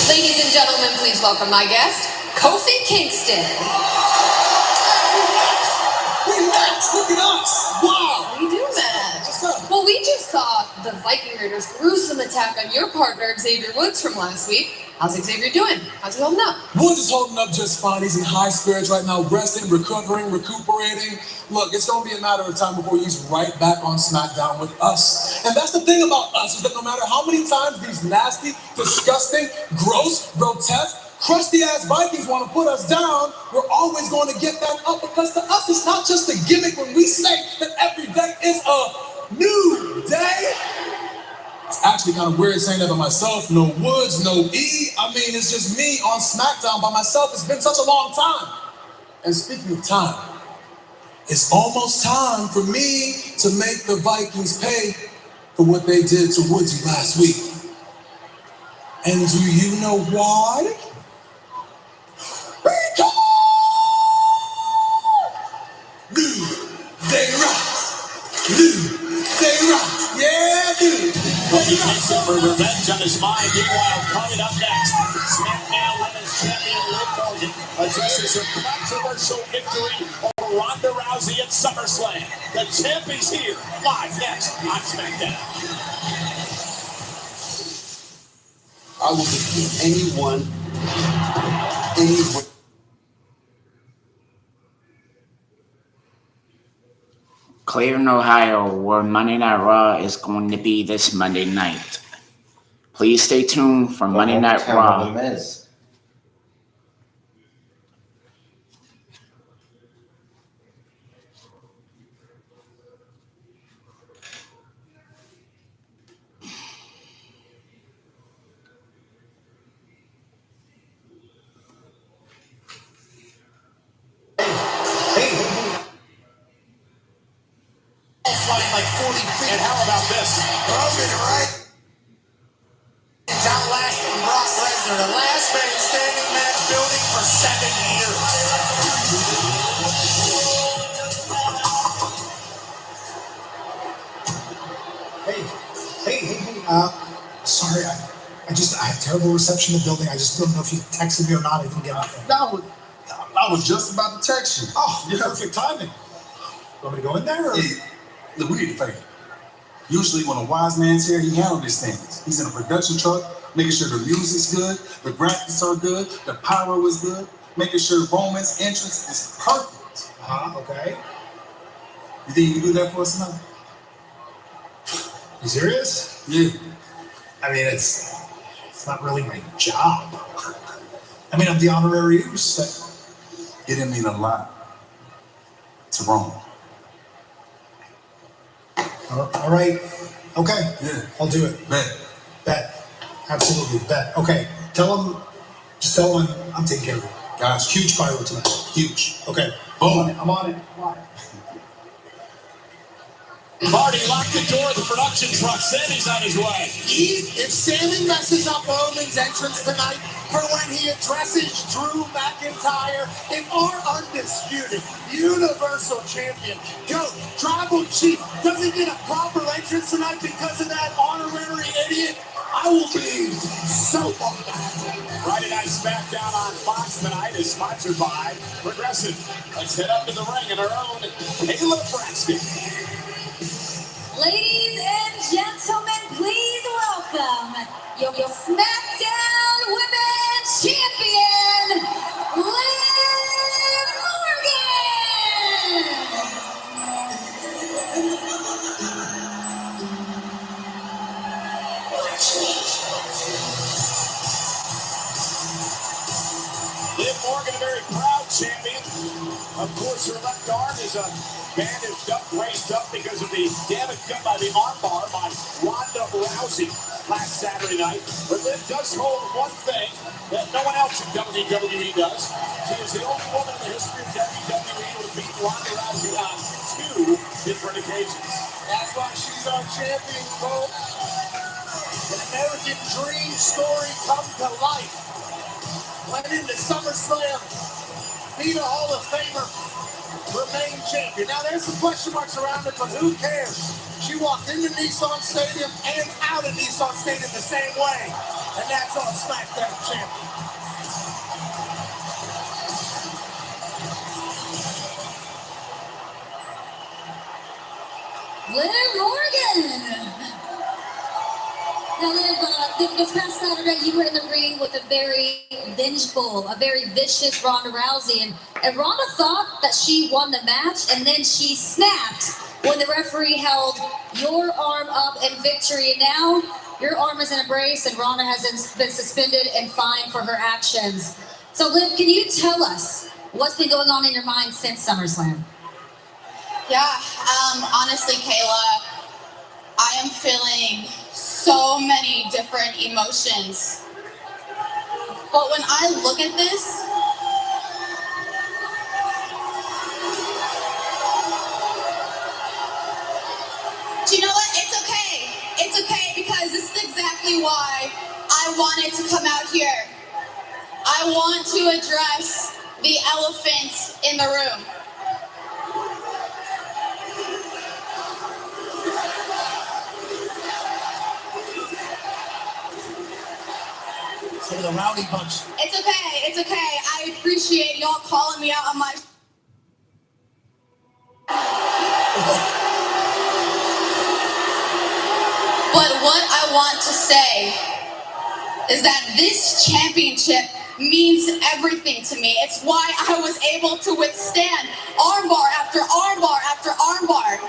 Ladies and gentlemen, please welcome my guest, Kofi Kingston. We match! Look at us! Wow! We do match. Well, we just saw the Viking Raiders' gruesome attack on your partner, Xavier Woods, from last week. How's Xavier doing? How's he holding up? Woods is holding up just fine. He's in high spirits right now, resting, recovering, recuperating. Look, it's going to be a matter of time before he's right back on SmackDown with us. And that's the thing about us, is that no matter how many times these nasty, disgusting, gross, grotesque, crusty-ass Vikings want to put us down, we're always going to get back up, because to us, it's not just a gimmick when we say that every day is a new day. It's actually kind of weird saying that by myself. No Woods, no E. I mean, it's just me on SmackDown by myself. It's been such a long time. And speaking of time, it's almost time for me to make the Vikings pay for what they did to Woodsy last week. And do you know why? Because they rock. They rock. Yeah, dude. Kofi Kingston for revenge on his mind. Meanwhile, coming up next, SmackDown Women's Champion Liv Morgan addresses her controversial victory over Ronda Rousey at SummerSlam. The champ is here, live next on SmackDown. I will defeat anyone, anywhere. Cleveland, Ohio, where Monday Night Raw is going to be this Monday night. Please stay tuned for Monday Night Raw. Flying like 40 feet. And how about this? Roman, right? It's outlasting Brock Lesnar, the last man have terrible reception in the building. I just don't know if you texted me or not. I didn't get anything. No, I was just about to text you. Oh, Yeah. perfect timing. Want me to go in there? Or? Hey, look, we need a favor. Usually when a wise man's here, he handles these things. He's in a production truck, making sure the music's good, the graphics are good, the pyro is good, making sure Roman's entrance is perfect. Okay. You think you can do that for us tonight? You serious? Yeah. I mean, it's not really my job. I mean, I'm the honorary use. It didn't mean a lot to Roman. All right. Okay. Yeah. I'll do it. Bet. Absolutely. Bet. Okay. Just tell him I'm taking care of it. Guys, huge pyro tonight. Huge. Okay. Boom. I'm on it. Marty, lock the door of the production truck. Sammy's on his way. If Sammy messes up Roman's entrance tonight for when he addresses Drew McIntyre in our undisputed Universal Champion, Tribal Chief doesn't get a proper entrance tonight because of that honorary idiot, I will be so bummed. Friday Night SmackDown on Fox tonight is sponsored by Progressive. Let's head up to the ring in our own Kayla Braxton. Ladies and gentlemen, please welcome your SmackDown Women's Champion, Liv Morgan! Liv Morgan, a very proud champion. Of course, her left arm is bandaged up, raised up because of the damage done by the armbar by Ronda Rousey last Saturday night. But Liv does hold one thing that no one else in WWE does. She is the only woman in the history of WWE who has beaten Ronda Rousey on 2 different occasions. That's why she's our champion, folks. An American dream story come to life. Went into SummerSlam, beat a Hall of Famer, remain champion. Now there's some question marks around it, but who cares? She walked into Nissan Stadium and out of Nissan Stadium the same way. And that's our SmackDown champion. Liv Morgan! Now, Liv, this past Saturday, you were in the ring with a very vengeful, a very vicious Ronda Rousey. And Ronda thought that she won the match, and then she snapped when the referee held your arm up in victory. And now your arm is in a brace, and Ronda has been suspended and fined for her actions. So, Liv, can you tell us what's been going on in your mind since SummerSlam? Yeah, honestly, Kayla, I am feeling so many different emotions. But when I look at this, do you know what? It's okay. It's okay because this is exactly why I wanted to come out here. I want to address the elephant in the room. Some of the rowdy bunch. It's okay, it's okay. I appreciate y'all calling me out on my... But what I want to say is that this championship means everything to me. It's why I was able to withstand armbar after armbar after armbar.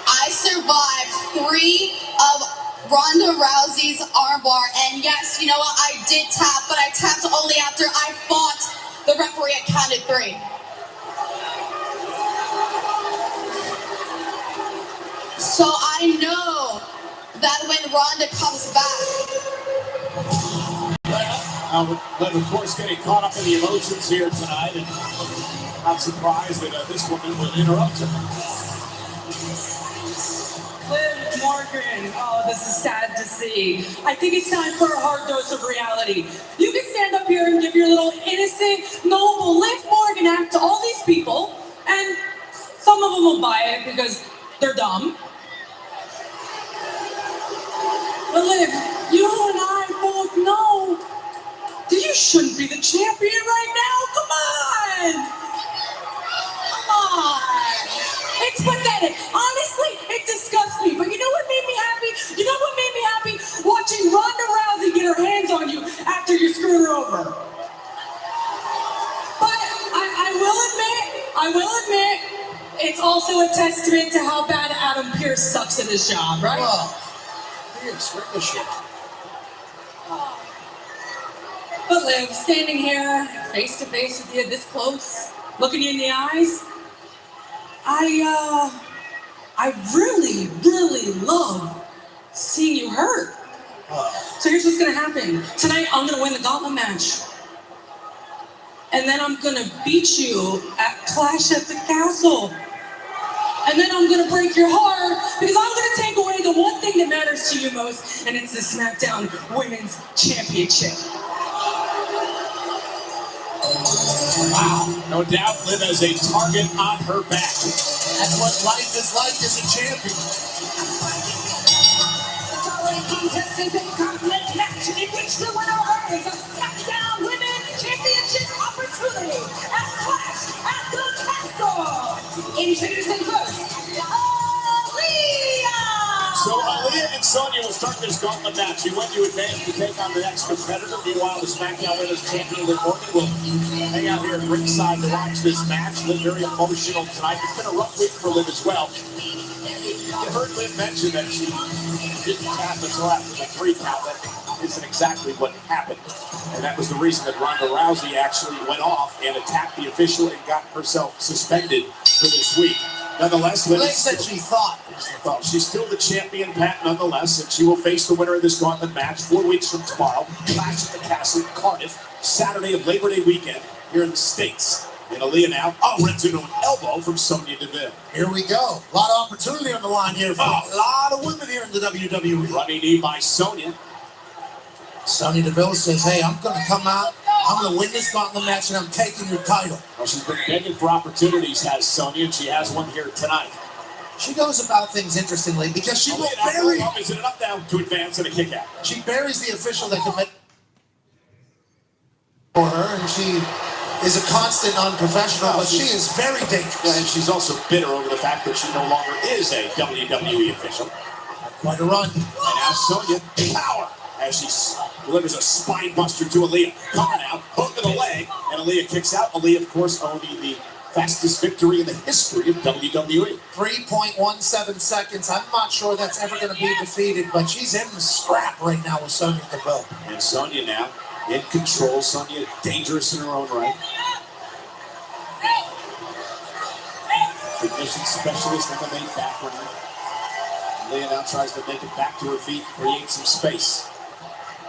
I survived 3 of Ronda Rousey's armbar, and yes, you know what? I did tap, but I tapped only after I fought the referee had counted 3. So I know that when Ronda comes back, But of course, getting caught up in the emotions here tonight, and I'm surprised that this woman would interrupt her. Liv Morgan, oh, this is sad to see. I think it's time for a hard dose of reality. You can stand up here and give your little innocent, noble Liv Morgan act to all these people, and some of them will buy it because They're dumb. But Liv, you and I both know that you shouldn't be the champion right now. Come on! Come on! It's pathetic. Honestly, it disgusts me. But you know what made me happy? You know what made me happy? Watching Ronda Rousey get her hands on you after you screwed her over. But I will admit, it's also a testament to how bad Adam Pearce sucks at his job, right? Well, Pierce, Ricochet. But Liv, standing here face to face with you this close, looking you in the eyes, I really, really love seeing you hurt. So here's what's gonna happen. Tonight, I'm gonna win the gauntlet match. And then I'm gonna beat you at Clash at the Castle. And then I'm gonna break your heart because I'm gonna take away the one thing that matters to you most, and it's the SmackDown Women's Championship. Wow, no doubt Liv has a target on her back. That's what life is like as a champion. The following contest is a gauntlet match in which the winner earns a SmackDown Women's Championship opportunity at Clash at the Castle. Introducing first, Aaliyah! So Aaliyah and Sonya will start this gauntlet match. You went to advance to take on the next competitor. Meanwhile, the SmackDown Women's Champion Liv Morgan will hang out here at ringside to watch this match. Liv very emotional tonight. It's been a rough week for Liv as well. You heard Liv mention that she didn't tap until after the 3 count. That isn't exactly what happened. And that was the reason that Ronda Rousey actually went off and attacked the official and got herself suspended for this week. Nonetheless, Liv said she thought. She's still the champion, Pat, nonetheless, and she will face the winner of this gauntlet match 4 weeks from tomorrow. Clash at the Castle, Cardiff, Saturday of Labor Day weekend here in the States. And Aaliyah now, runs into an elbow from Sonya Deville. Here we go. A lot of opportunity on the line here for a lot of women here in the WWE. Running knee by Sonya. Sonya Deville says, hey, I'm going to come out, I'm going to win this gauntlet match, and I'm taking your title. Well, she's been begging for opportunities, has Sonya, and she has one here tonight. She goes about things interestingly because she will bury... Is it up down to advance and a kick out? She buries the official that commit for her, and she is a constant unprofessional, but she is very dangerous. Yeah, and she's also bitter over the fact that she no longer is a WWE official. Quite a run. And now Sonya, power, as she delivers a spine buster to Aaliyah. Coming out, hook to the leg, and Aaliyah kicks out. Aaliyah, of course, owning the fastest victory in the history of WWE. 3.17 seconds. I'm not sure that's ever going to be defeated, but she's in the scrap right now with Sonya Deville. And Sonya now in control. Sonya dangerous in her own right. Submission specialist in the main background. Aaliyah now tries to make it back to her feet, create some space.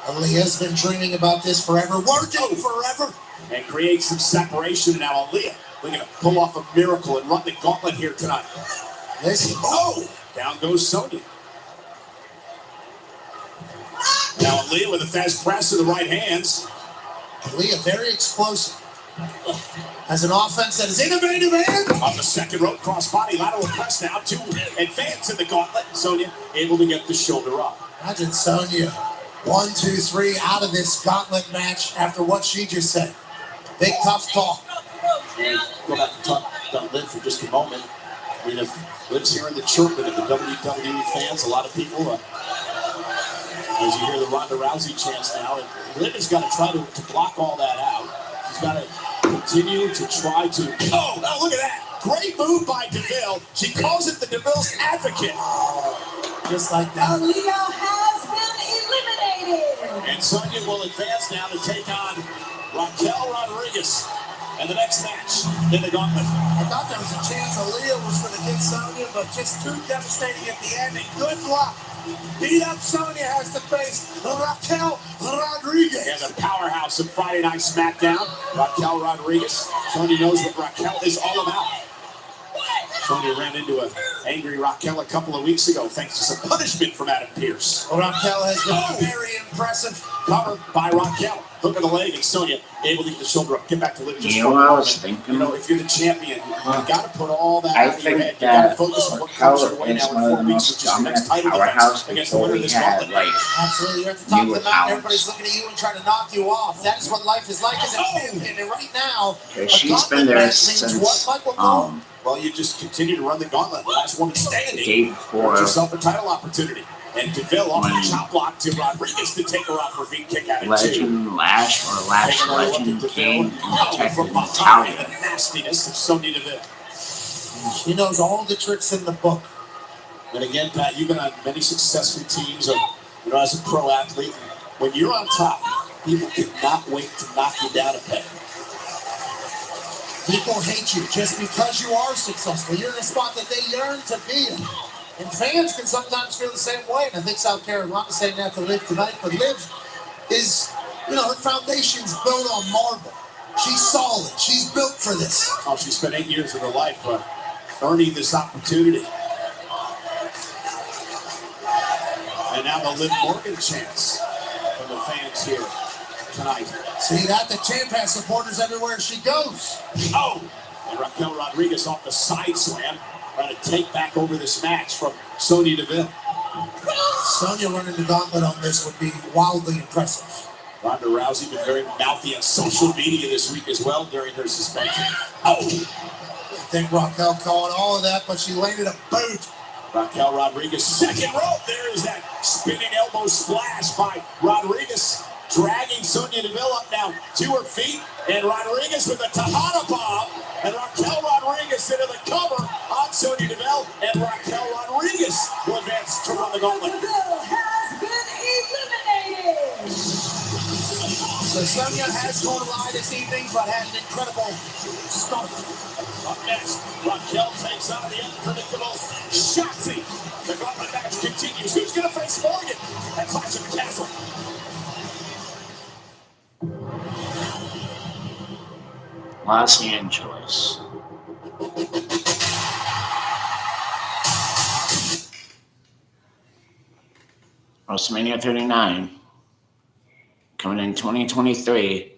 Aaliyah's been dreaming about this forever, working forever. And create some separation. And now Aaliyah, we're going to pull off a miracle and run the gauntlet here tonight. Listen. Down goes Sonya. Now Aaliyah with a fast press to the right hands. Aaliyah very explosive. Has an offense that is innovative and... On the second rope, crossbody lateral press now to advance in the gauntlet. Sonya able to get the shoulder up. Imagine Sonya 1, 2, 3 out of this gauntlet match after what she just said. Big tough talk. Go back and talk about Liv for just a moment. I mean, if Liv's hearing the chirping of the WWE fans, a lot of people, as you hear the Ronda Rousey chants now, and Liv has got to try to block all that out. She's got to continue to try to... Oh, look at that. Great move by Deville. She calls it the Deville's advocate. Just like that. Aaliyah has been eliminated. And Sonya will advance now to take on Raquel Rodriguez. And the next match in the gauntlet. I thought there was a chance Aaliyah was going to get Sonya, but just too devastating at the end. And good luck. Beat up Sonya has to face Raquel Rodriguez. And the powerhouse of Friday Night SmackDown, Raquel Rodriguez. Sonya knows what Raquel is all about. Sonya ran into an angry Raquel a couple of weeks ago thanks to some punishment from Adam Pearce. Raquel has been very impressive. Cover by Raquel. Hook of the leg, and Sonya able to get the shoulder up. Get back to Liv just You for know a what I moment. was thinking? You know, if you're the champion, you've got to put all that I out of your think head. You got to that focus on what comes your Raquel way is now in one of 4 the weeks, most which is your dominant next title powerhouse defense against the before winner of we this had gauntlet. like Absolutely, you're at the top of New the mountain. House. Everybody's looking at you and trying to knock you off. That is what life is like as a champion. And right now, Okay, she's been there since Well, you just continue to run the gauntlet. Last woman standing. day before Earned yourself a title opportunity. And DeVille off when the chop block to Rodriguez to take her off her feet, kick out of two. Legend Lash or Lash Taking a look Legend at came DeVille. and protected From behind, Natalia. the nastiness of Sonya Deville. she knows all the tricks in the book. And again, Pat, you've been on many successful teams, or as a pro athlete. When you're on top, people cannot wait to knock you down a peg. People hate you just because you are successful. You're in a spot that they yearn to be in. And fans can sometimes feel the same way. And I think South Carolina's saying that to Liv tonight. But Liv is, her foundation's built on marble. She's solid. She's built for this. Oh, she spent 8 years of her life earning this opportunity. And now the Liv Morgan chance from the fans here tonight. See that? The champ has supporters everywhere she goes. Oh! And Raquel Rodriguez off the side slam, trying to take back over this match from Sonya Deville. Sonya running the gauntlet on this would be wildly impressive. Ronda Rousey been very mouthy on social media this week as well during her suspension. Oh! I think Raquel caught all of that, but she landed a boot. Raquel Rodriguez, second rope. There is that spinning elbow splash by Rodriguez, dragging Sonya Deville up now to her feet. And Rodriguez with a Tejana bomb. And Raquel Rodriguez into the cover on Sonya Deville. And Raquel Rodriguez will advance to run the gauntlet. Deville has been eliminated. So Sonya has told a lie this evening, but had an incredible start. Up next, Raquel takes on the unpredictable Shotzi. The gauntlet match continues. Who's going to face Morgan at Clash of the Castle? Los Angeles. WrestleMania 39 coming in 2023.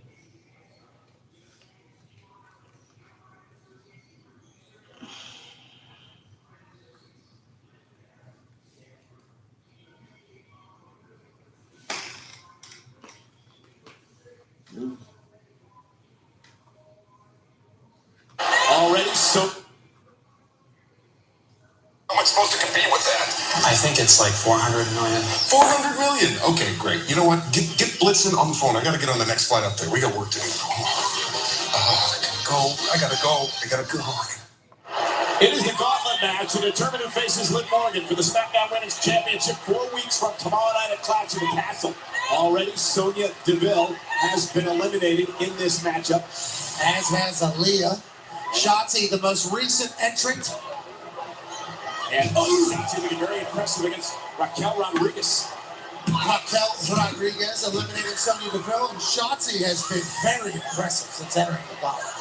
Already so. How am I supposed to compete with that? I think it's like 400 million. 400 million. Okay, great. You know what? Get Blitzen on the phone. I gotta get on the next flight up there. We got work to do. I gotta go. It is the gauntlet match to determine who faces Liv Morgan for the SmackDown Women's Championship 4 weeks from tomorrow night at Clash of the Castle. Already, Sonya Deville has been eliminated in this matchup. As has Aaliyah. Shotzi, the most recent entrant. And Shotzi looking very impressive against Raquel Rodriguez. Raquel Rodriguez eliminated Sonya Deville, and Shotzi has been very impressive since entering the gauntlet.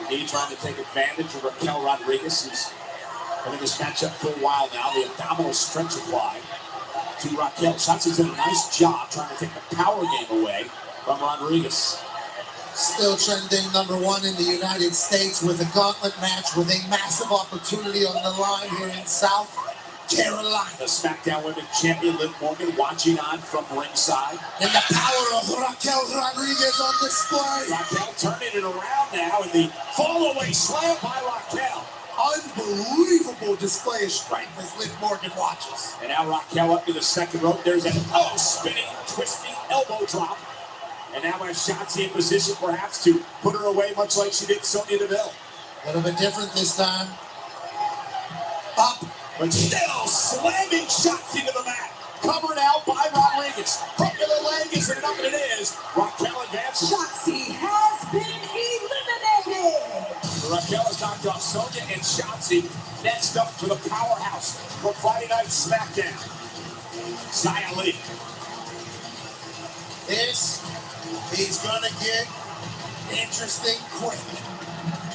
Indeed, trying to take advantage of Raquel Rodriguez, who's been in this matchup for a while now. The abdominal stretch apply to Raquel. Shotzi's done a nice job trying to take the power game away from Rodriguez. Still trending #1 in the United States with a gauntlet match with a massive opportunity on the line here in South Carolina. The SmackDown Women's Champion Liv Morgan watching on from ringside. And the power of Raquel Rodriguez on display. Raquel turning it around now in the fall-away slam by Raquel. Unbelievable display of strength as Liv Morgan watches. And now Raquel up to the second rope. There's an spinning, twisting elbow drop. And now has Shotzi in position perhaps to put her away much like she did Sonya Deville. A little bit different this time. Up. But still slamming Shotzi to the mat. Covered out by Rodriguez. Hook to the leg is it up and it is. Raquel advances. Shotzi has been eliminated. Raquel has knocked off Sonya and Shotzi. Next up for the powerhouse for Friday Night SmackDown. Xia Li. This is gonna get interesting quick.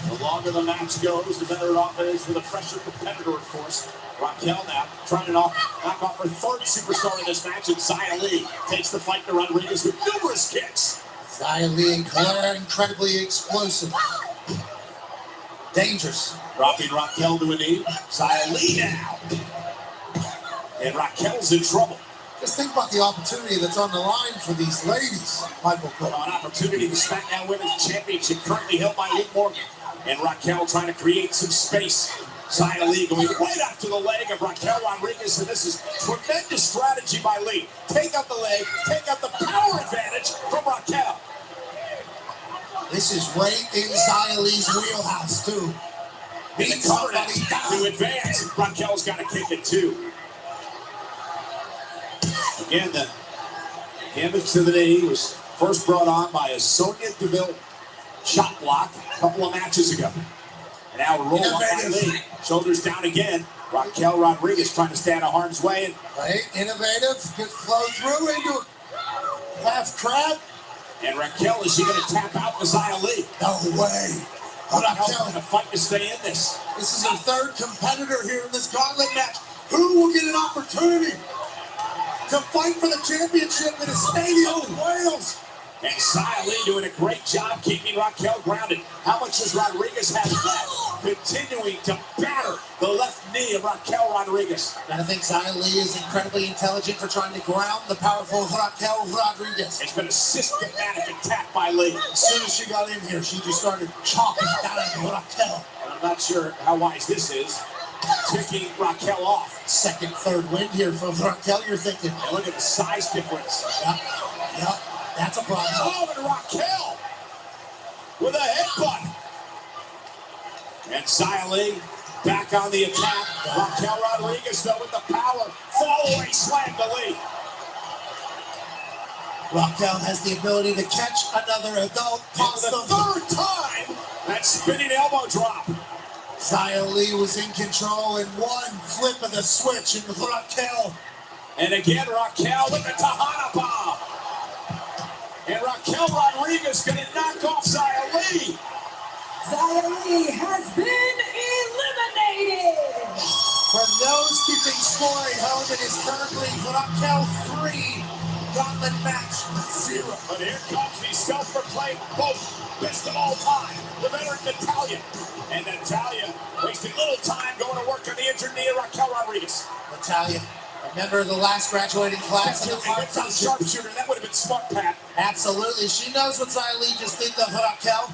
The longer the match goes, the better it off it is for the fresher competitor, of course. Raquel now trying to knock off her third superstar in this match, and Xia Li takes the fight to Rodriguez with numerous kicks. Xia Li and Claire incredibly explosive. Dangerous. Dropping Raquel to a knee. Xia Li now. And Raquel's in trouble. Just think about the opportunity that's on the line for these ladies, Michael Cole. An opportunity, the SmackDown Women's Championship currently held by Liv Morgan. And Raquel trying to create some space. Xia Li going right after the leg of Raquel Rodriguez, and this is tremendous strategy by Li. Take out the leg, take out the power advantage from Raquel. This is right in Xia Li's wheelhouse, too. Being covered to advance. Raquel's got to kick it, too. Again, the canvas to the knee was first brought on by a Sonya Deville shot block a couple of matches ago. And now roll up by Li. Shoulders down again. Raquel Rodriguez trying to stay out of harm's way. Right, innovative, good flow through into a half crab. And Raquel, is she going to tap out with Xia Li? No way. Raquel's going to fight to stay in this. This is her third competitor here in this gauntlet match. Who will get an opportunity to fight for the championship in a stadium in Wales? And Xia Li doing a great job keeping Raquel grounded. How much does Rodriguez have left? Continuing to batter the left knee of Raquel Rodriguez. And I think Xia Li is incredibly intelligent for trying to ground the powerful Raquel Rodriguez. It's been a systematic attack by Li. As soon as she got in here, she just started chopping down Raquel. And I'm not sure how wise this is. Taking Raquel off. Second, third win here for Raquel, you're thinking. And look at the size difference. Yep. That's a problem. Oh, and Raquel with a headbutt. And Xia Li back on the attack. Raquel Rodriguez, though, with the power. Fall away slam to Li. Raquel has the ability to catch another adult. For the third time, that spinning elbow drop. Xia Li was in control in one flip of the switch, and Raquel. And again, Raquel with the Tejana bomb. And Raquel Rodriguez going to knock off Xia Li. Xia Li has been eliminated. For those keeping score at home, it is currently Raquel 3, gauntlet match 0. But here comes the self-proclaimed best of all time, the veteran Natalya. And Natalya wasting little time going to work on the injured knee of Raquel Rodriguez. Natalya, remember the last graduating class in the sharpshooter. That would have been smart, Pat. Absolutely. She knows what Xia Li just did to Raquel.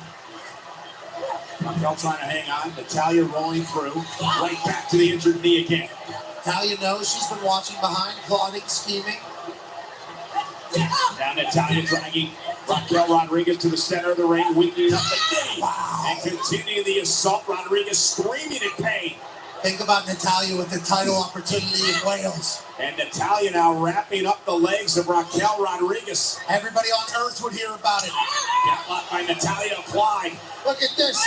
Raquel trying to hang on. Natalya rolling through. Right back to the injured knee again. Natalya knows she's been watching behind, plotting, scheming. Now Natalya dragging Raquel Rodriguez to the center of the ring, weakening up the knee. Wow. And continuing the assault. Rodriguez screaming in pain. Think about Natalya with the title opportunity in Wales. And Natalya now wrapping up the legs of Raquel Rodriguez. Everybody on earth would hear about it. Got locked by Natalya applied. Look at this.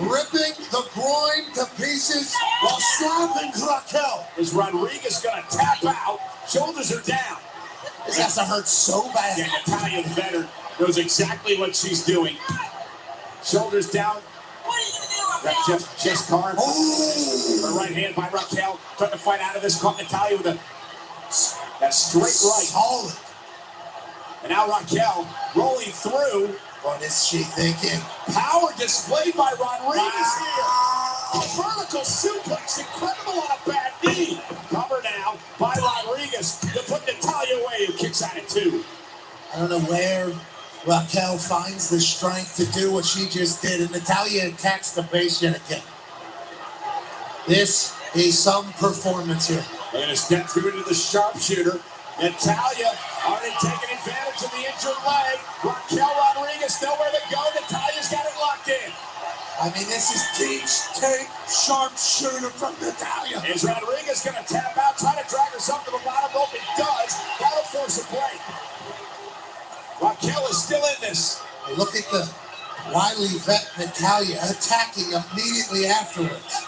Ripping the groin to pieces while slapping Raquel. Is Rodriguez going to tap out? Shoulders are down. This has to hurt so bad. Yeah, Natalya, the veteran, knows exactly what she's doing. Shoulders down. That chest carved. The right hand by Raquel. Trying to fight out of this. Caught Natalya with that straight right. Solid. And now Raquel rolling through. What is she thinking? Power displayed by Rodriguez here. A vertical suplex. Incredible on a bad knee. Cover now by Rodriguez to put Natalya away, who kicks out at 2. I don't know where Raquel finds the strength to do what she just did, and Natalya attacks the base yet again. This is some performance here. They're going to step through into the sharpshooter. Natalya already taking advantage of the injured leg. Raquel Rodriguez nowhere to go. Natalya's got it locked in. I mean, this is teach, take, sharpshooter from Natalya. Is Rodriguez going to tap out, try to drag herself to the bottom rope? It does. That'll force a break. Raquel is still in this. Look at the wily vet Natalya attacking immediately afterwards.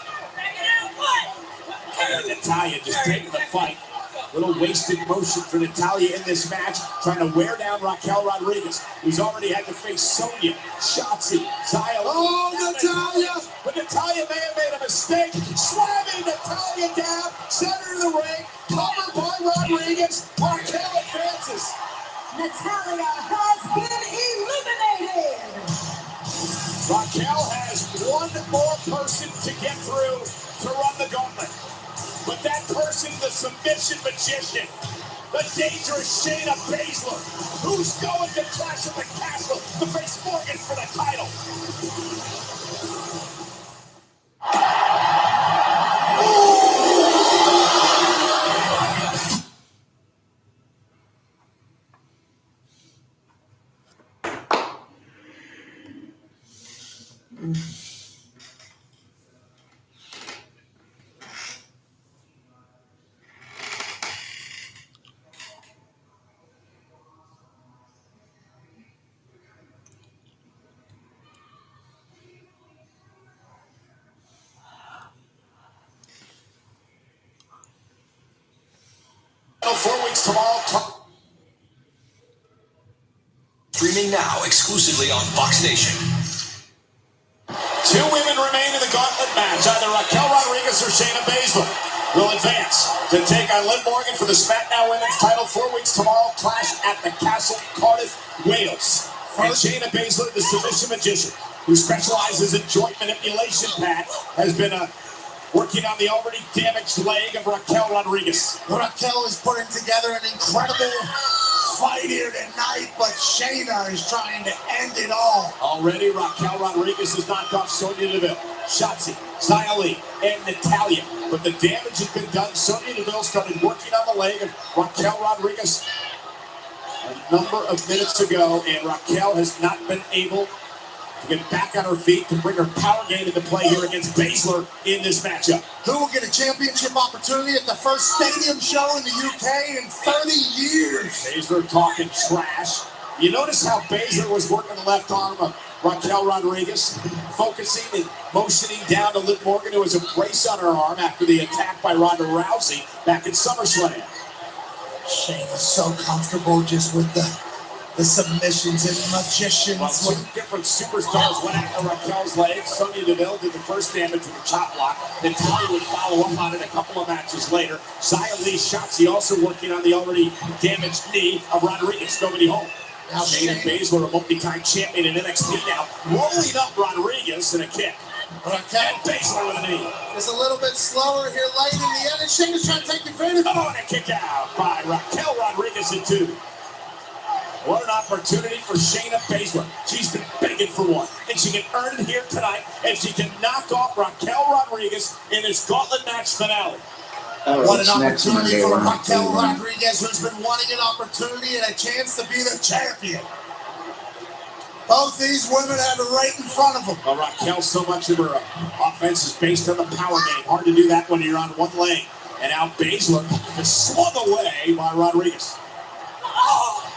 And Natalya just taking the fight. Little wasted motion for Natalya in this match, trying to wear down Raquel Rodriguez, who's already had to face Sonya, Shotzi, Xia. Oh, Natalya! But Natalya may have made a mistake, slamming Natalya down, center of the ring, covered by Rodriguez. Raquel advances. Natalya has been eliminated. Raquel has one more person to get through to run the gauntlet. But that person, the submission magician, the dangerous Shayna Baszler, who's going to Clash at the Castle to face Morgan for the title. Oh, 4 weeks tomorrow. Streaming now exclusively on Fox Nation. 2 women remain in the gauntlet match. Either Raquel Rodriguez or Shayna Baszler will advance to take on Liv Morgan for the SmackDown Women's title 4 weeks tomorrow. Clash at the Castle, Cardiff, Wales. And Shayna Baszler, the submission magician, who specializes in joint manipulation, Pat, has been working on the already damaged leg of Raquel Rodriguez. Raquel is putting together an incredible fight here tonight, but Shayna is trying to end it all. Already, Raquel Rodriguez has knocked off Sonya Deville, Shotzi, Xia Li, and Natalya. But the damage has been done. Sonya Deville started working on the leg of Raquel Rodriguez a number of minutes ago, and Raquel has not been able to get back on her feet to bring her power game into play here against Baszler in this matchup. Who will get a championship opportunity at the first stadium show in the UK in 30 years? Baszler talking trash. You notice how Baszler was working the left arm of Raquel Rodriguez, focusing and motioning down to Liv Morgan, who has a brace on her arm after the attack by Ronda Rousey back at SummerSlam. Shayna's so comfortable just with the submissions and magicians. Well, 2 different superstars went after Raquel's legs. Sonya Deville did the first damage with the chop block. Natalya would follow up on it a couple of matches later. Xia Li Shotzi also working on the already damaged knee of Rodriguez. Nobody home. Now Shayna Baszler, a multi-time champion in NXT now, rolling up Rodriguez in a kick. And Baszler with a knee. It's a little bit slower here late in the end, and Shayna's trying to take advantage. Oh, and a kick out by Raquel Rodriguez in 2. What an opportunity for Shayna Baszler. She's been begging for one, and she can earn it here tonight if she can knock off Raquel Rodriguez in this gauntlet match finale. What an opportunity for Raquel Rodriguez, who's been wanting an opportunity and a chance to be the champion. Both these women have it right in front of them. Well, Raquel, so much of her offense is based on the power game. Hard to do that when you're on one leg. And now Baszler is swung away by Rodriguez.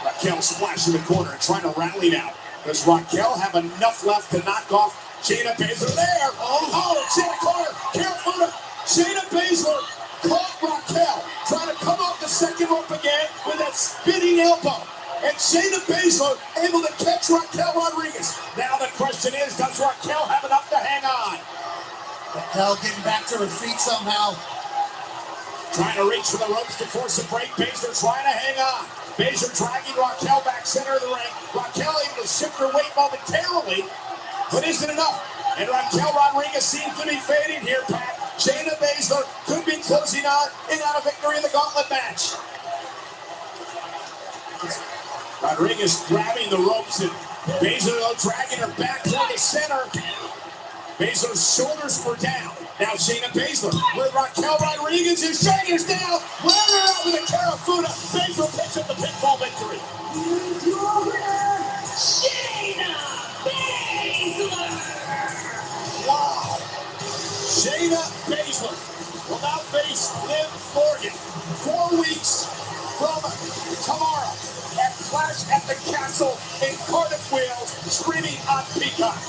Raquel splashing the corner and trying to rally now. Does Raquel have enough left to knock off Shayna Baszler? There! It's in the corner. Careful. Shayna Baszler caught Raquel, trying to come off the second rope again with that spinning elbow. And Shayna Baszler able to catch Raquel Rodriguez. Now the question is, does Raquel have enough to hang on? Raquel getting back to her feet somehow. Trying to reach for the ropes to force a break. Baszler trying to hang on. Baszler dragging Raquel back center of the ring. Raquel able to shift her weight momentarily, but isn't enough. And Raquel Rodriguez seems to be fading here, Pat. Shayna Baszler could be closing on in on a victory in the gauntlet match. Rodriguez grabbing the ropes and Baszler dragging her back toward the center. Baszler's shoulders were down. Now Shayna Baszler with Raquel Rodriguez, whose shoulders down. Wearing her out with a Carafuda. Baszler picks up the pinfall victory. Here's your winner, Shayna Baszler. Wow. Shayna Baszler will now face Liv Morgan 4 weeks from tomorrow at Clash at and Castle in Cardiff, Wales, streaming on Peacock.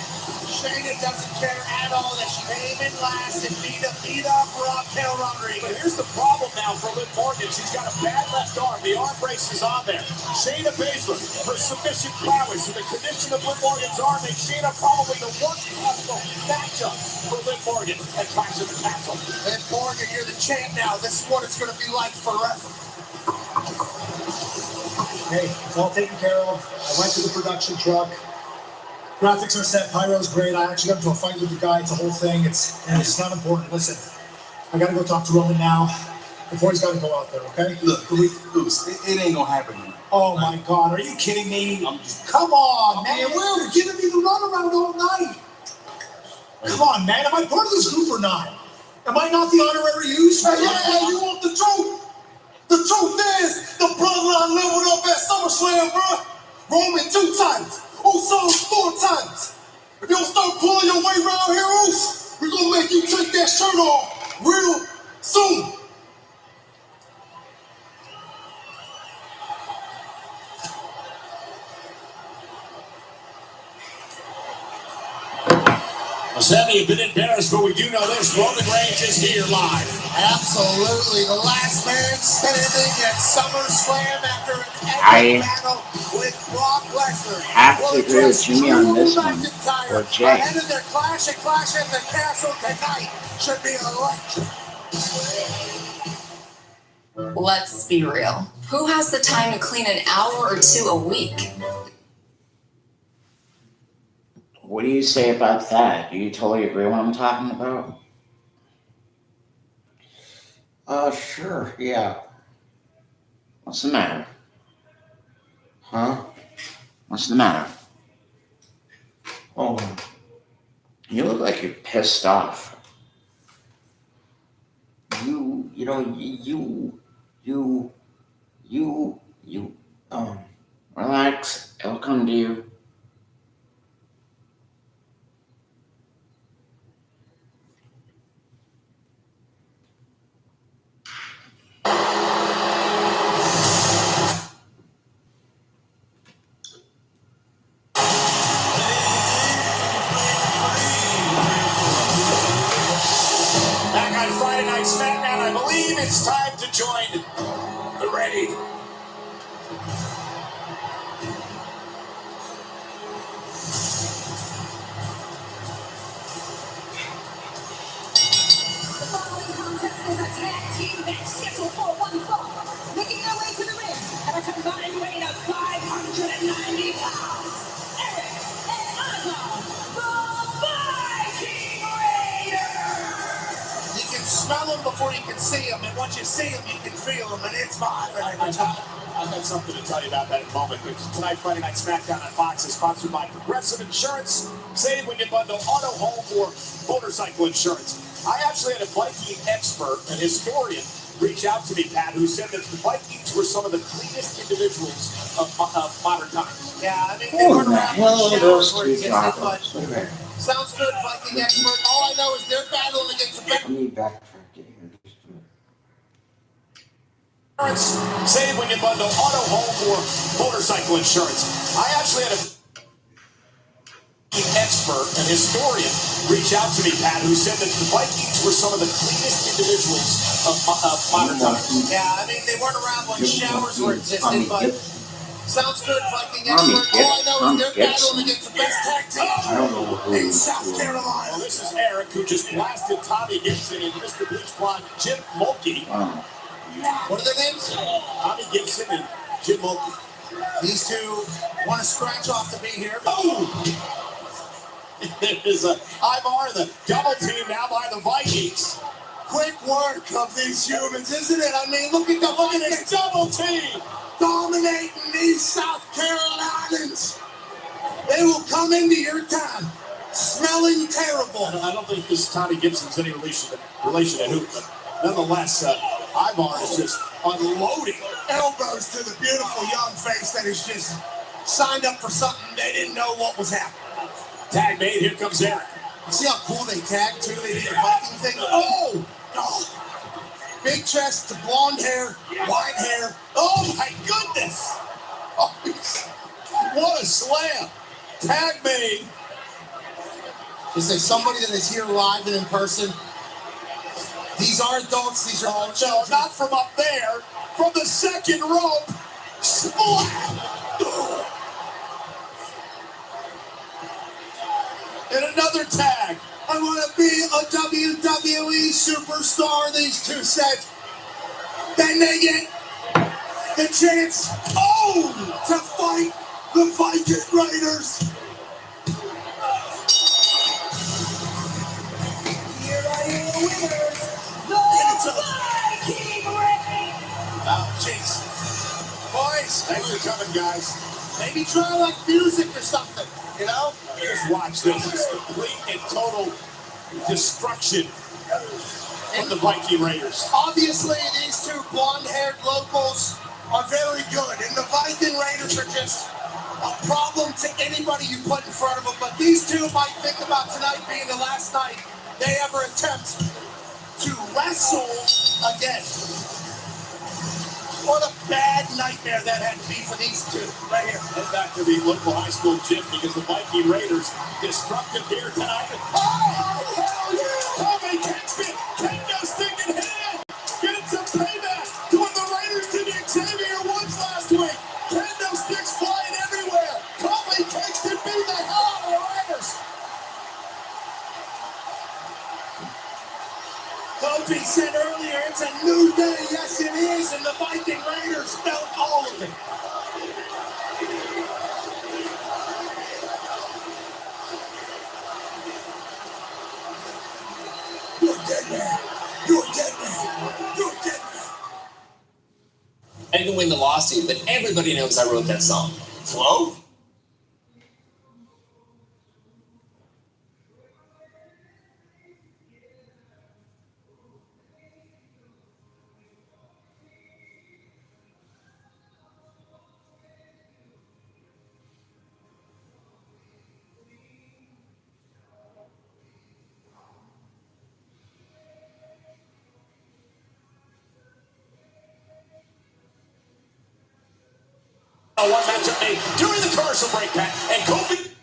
Shayna doesn't care at all that she came in last and beat up Raquel Rodriguez. But here's the problem now for Liv Morgan. She's got a bad left arm. The arm brace is on there. Shayna Baszler, her submission prowess and the condition of Liv Morgan's arm makes Shayna probably the worst possible matchup for Liv Morgan at Clash of the Castle. Liv Morgan, you're the champ now. This is what it's going to be like forever. Hey, it's all taken care of. I went to the production truck. Graphics are set. Pyro's great. I actually got into a fight with the guy. It's a whole thing. It's not important. Listen, I got to go talk to Roman now before he's got to go out there, okay? Look, Goose, it ain't gonna happen. Oh, my God. Are you kidding me? Come on, man. Where are you giving me the runaround all night? Come on, man. Am I part of this group or not? Am I not the honorary use? Hey, you want the truth? The truth is, the bloodline leveled up at SummerSlam, bro. Roman 2 times. Usos 4 times. If you don't start pulling your weight around here, Us, we're gonna make you take that shirt off real soon. Sammy, you've been embarrassed, but we do know this. Roman Reigns is here live. Absolutely. The last man standing at SummerSlam after an epic battle with Brock Lesnar. Have to agree with Jimmy on this one, or Jay. Ahead of their Clash at the Castle tonight should be electric. Let's be real. Who has the time to clean an hour or 2 a week? What do you say about that? Do you totally agree what I'm talking about? Sure, yeah. What's the matter? Huh? What's the matter? Oh, You look like you're pissed off. Relax. It'll come to you. Back on Friday Night SmackDown, I believe it's time to join the Raid. The following contest is a tag team match scheduled for 1 fall. Making their way to the ring at a combined weight of 590 pounds. Eric and Ivar, the Viking Raiders. You can smell them before you can see them, and once you see them, you can feel them, and it's fine every time. I've got something to tell you about that in a moment. But tonight, Friday Night SmackDown on Fox is sponsored by Progressive Insurance. Save when you bundle auto, home, or motorcycle insurance. I actually had a Viking expert, an historian, reach out to me, Pat, who said that the Vikings were some of the cleanest individuals of modern times. Yeah, I mean, Who they in weren't the around hell with are showers those where two you get it, but talking? sounds good, Viking expert. All I know is they're battling against the let me backtrack it here just a minute. Save when you bundle auto, home, or motorcycle insurance. I actually had a expert, an historian, reach out to me, Pat, who said that the Vikings were some of the cleanest individuals of modern times. Yeah, I mean, they weren't around when showers were existing, but sounds good, Viking expert. All I know is they're battling against the best tag team in South Carolina. Well, this is Eric, who just blasted Tommy Gibson and Mr. Bleach Blonde Jim Mulkey. What are their names? Tommy Gibson and Jim Mulkey. These two want to scratch off to be here. Oh! There is a Ivar, the double team now by the Vikings. Quick work of these humans, isn't it? I mean, look at this double team dominating these South Carolinians. They will come into your time smelling terrible. I don't think this Tommy Gibson's any relation to who, but nonetheless, Ivar is just unloading elbows to the beautiful young face that is just signed up for something they didn't know what was happening. Tag made, here comes Eric. See how cool they tagged too? They did a Viking thing. Oh! Big chest, blonde hair, white hair. Oh my goodness! Oh, What a slam. Tag made. Is there somebody that is here live and in person? These are adults. These are all No, not from up there. From the second rope. Splat. And another tag. I want to be a WWE superstar. These two said. Then they get the chance to fight the Viking Raiders. Here are your winners, the Viking Raiders. Oh, jeez. Boys, thanks for coming, guys. Maybe try like music or something, you know? Just watch this. It's complete and total destruction from the Viking Raiders. Obviously, these two blonde-haired locals are very good, and the Viking Raiders are just a problem to anybody you put in front of them. But these two might think about tonight being the last night they ever attempt to wrestle again. What a bad nightmare that had to be for these two. Right here. Head back to the local high school gym because the Viking Raiders destructive here tonight. Oh, hell yeah! Kofi Kingston, kendo stick in hand, getting some payback to what the Raiders did to Xavier Woods last week. Kendo sticks flying everywhere. Kofi Kingston beat the hell out of the Raiders. Kofi said earlier, it's a new day. Yes, it is. And the Viking Raiders felt all of it. You're dead man. You're dead man. You're dead man. I didn't win the lawsuit, but everybody knows I wrote that song. Flo? One matchup made during the commercial break, Pat, and Kofi.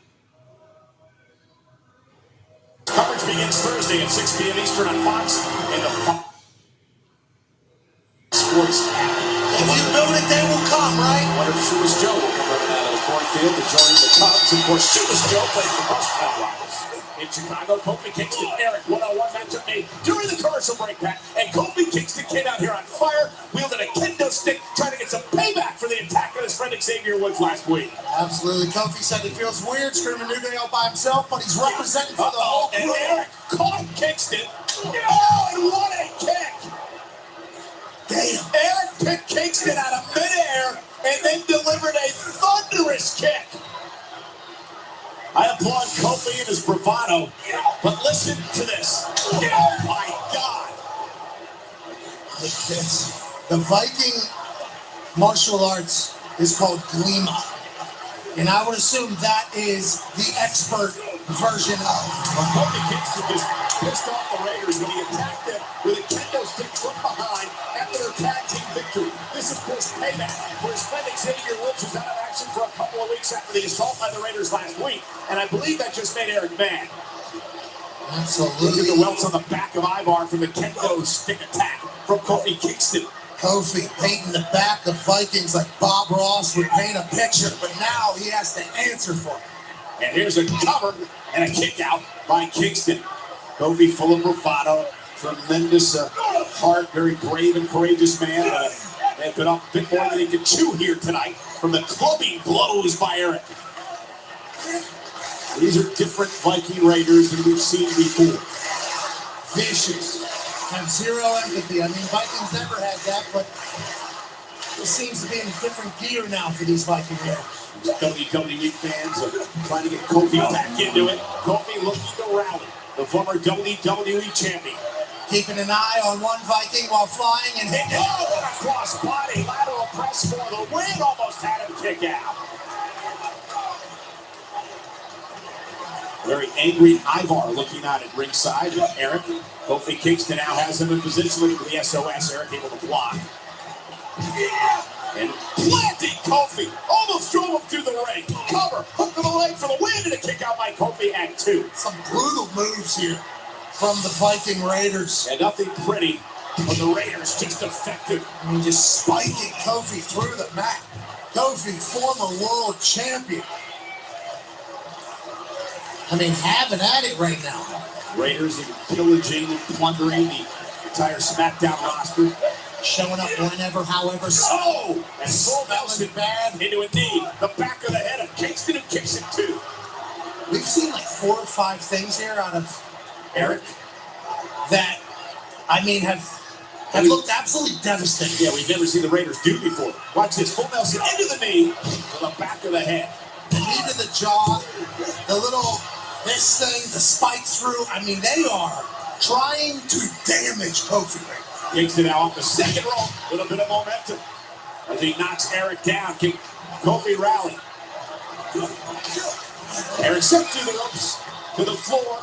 Coverage begins Thursday at 6 p.m. Eastern on Fox and the Fox Sports app. If you build it, they will come, right? What if Shoeless Joe will come running out of the cornfield to join the Cubs? Of course, Shoeless Joe plays for most Rivals. In Chicago, Kofi Kingston, Eric, one-on-one matchup made during the commercial break, Pat, and Kofi Kingston came out here on fire, wielding a kendo stick, trying to get some payback for the attack on his friend Xavier Woods last week. Absolutely. Kofi said it feels weird screaming New Day out by himself, but he's representing for the whole crew. And Eric caught Kingston. Oh, and what a kick! Damn. Eric picked Kingston out of midair and then delivered a thunderous kick. I applaud Kofi and his bravado, but listen to this. Oh my God! Look at this. The Viking martial arts is called Glima. And I would assume that is the expert version of. Well, Kofi Kingston just pissed off the Raiders when he attacked them with a kendo stick from behind after their tag team victory. This is, of course, payback for his friend Xavier Woods, who's out of action for a couple of weeks after the assault by the Raiders last week. And I believe that just made Eric mad. Absolutely. Look at the welts on the back of Ivar from the kendo stick attack from Kofi Kingston. Kofi painting the back of Vikings like Bob Ross would paint a picture, but now he has to answer for it. And here's a cover and a kick out by Kingston. Kofi full of bravado, tremendous heart, very brave and courageous man. And been off a bit more than he could chew here tonight from the clubbing blows by Eric. These are different Viking Raiders than we've seen before. Vicious. Have zero empathy. I mean, Vikings never had that, but it seems to be in a different gear now for these Viking Raiders. WWE fans are trying to get Kofi back into it. Kofi looking to rally, the former WWE champion. Keeping an eye on one Viking while flying and hitting it. Oh, what a cross body lateral press for the win. Almost had him kick out. Very angry Ivar looking out at ringside. Eric, Kofi Kingston now has him in position looking for the SOS. Eric able to block. And planting Kofi. Almost almost drove him through the ring. Cover, hook of the leg for the win, and a kick out by Kofi at 2. Some brutal moves here from the Viking Raiders. And nothing pretty, but the Raiders just effective. I mean, just spiking Kofi through the mat. Kofi, former world champion. I mean, having at it right now. Raiders are pillaging and plundering the entire SmackDown roster. Showing up whenever, however. Oh! And full Nelson bad into a knee. The back of the head of Kingston, who kicks it too. We've seen like 4 or 5 things here out of Eric that, I mean, have looked absolutely devastating. Yeah, we've never seen the Raiders do before. Watch this. Full Nelson into the knee to the back of the head. The knee to the jaw, the little, this thing, the spike through. I mean, they are trying to damage Kofi. Kingston now off the second rope. A little bit of momentum as he knocks Eric down. Can Kofi rally? Eric sent through the ropes to the floor.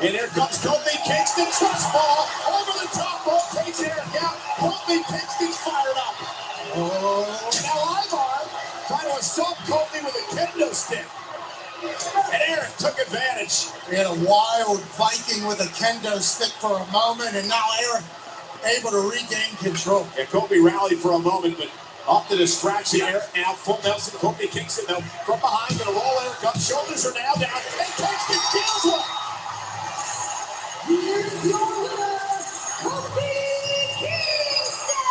And here comes Kofi Kingston. Trust ball over the top rope. Takes Eric out. Kofi Kingston's fired up. Oh, now Ivar trying to assault Kofi with a kendo stick. And Eric took advantage. We had a wild Viking with a kendo stick for a moment, and now Eric able to regain control. Yeah, Kofi rallied for a moment, but off the distraction, Eric now full Nelson. Kofi Kingston though from behind, gonna roll Eric up. Shoulders are now down. And Kingston kills one. Here's your winner, Kofi Kingston!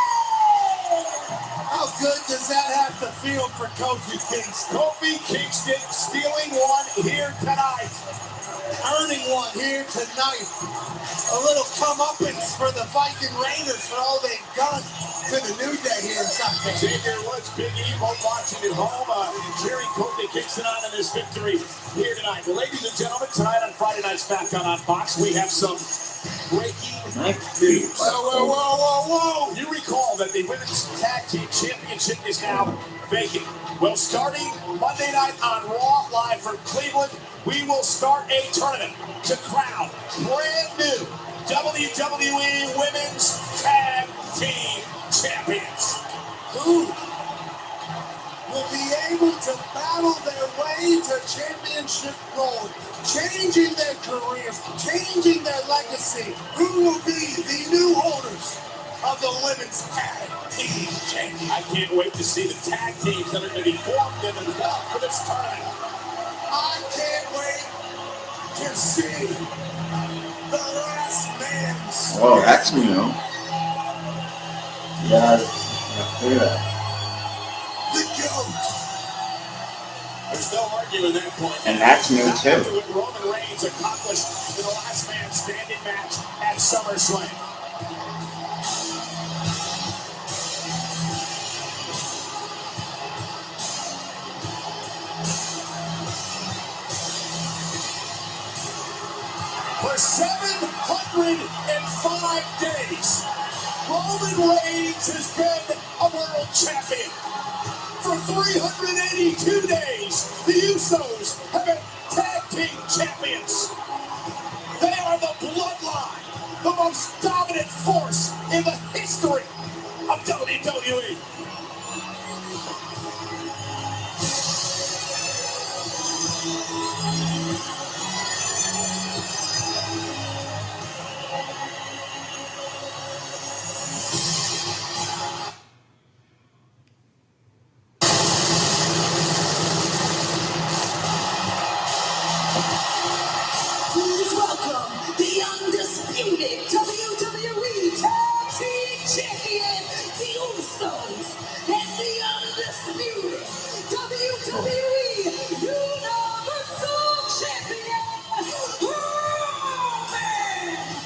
How good does that have to feel for Kofi Kingston? Kofi Kingston stealing one here tonight. Earning one here tonight. A little comeuppance for the Viking Raiders for all they've done to the New Day here in South Bay. Xavier Woods, Big E, both watching at home, cheering Kofi Kingston on in this victory here tonight. Well, ladies and gentlemen, tonight on Friday Night SmackDown on Fox, we have some breaking news. Whoa. You recall that the Women's Tag Team Championship is now vacant. Well, starting Monday night on Raw, live from Cleveland, we will start a tournament to crown brand new WWE Women's Tag Team Champions. Who will be able to battle their way to championship gold, changing their careers, changing their legacy. Who will be the new owners of the Women's Tag Team Champions? I can't wait to see the tag teams that are going to be formed and involved for this tournament. I can't wait to see the last man's. Whoa, that's new. Yeah, hear that. The GOAT. There's no arguing that point. And that's new Not too. after what Roman Reigns accomplished in the last man standing match at SummerSlam. For 705 days, Roman Reigns has been a world champion. For 382 days, the Usos have been tag team champions. They are the bloodline, the most dominant force in the history of WWE. Please welcome the undisputed WWE Tag Team Champion, the Usos, and the undisputed WWE Universal Champion, Roman Reigns.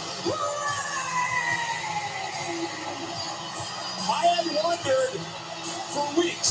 I had wondered for weeks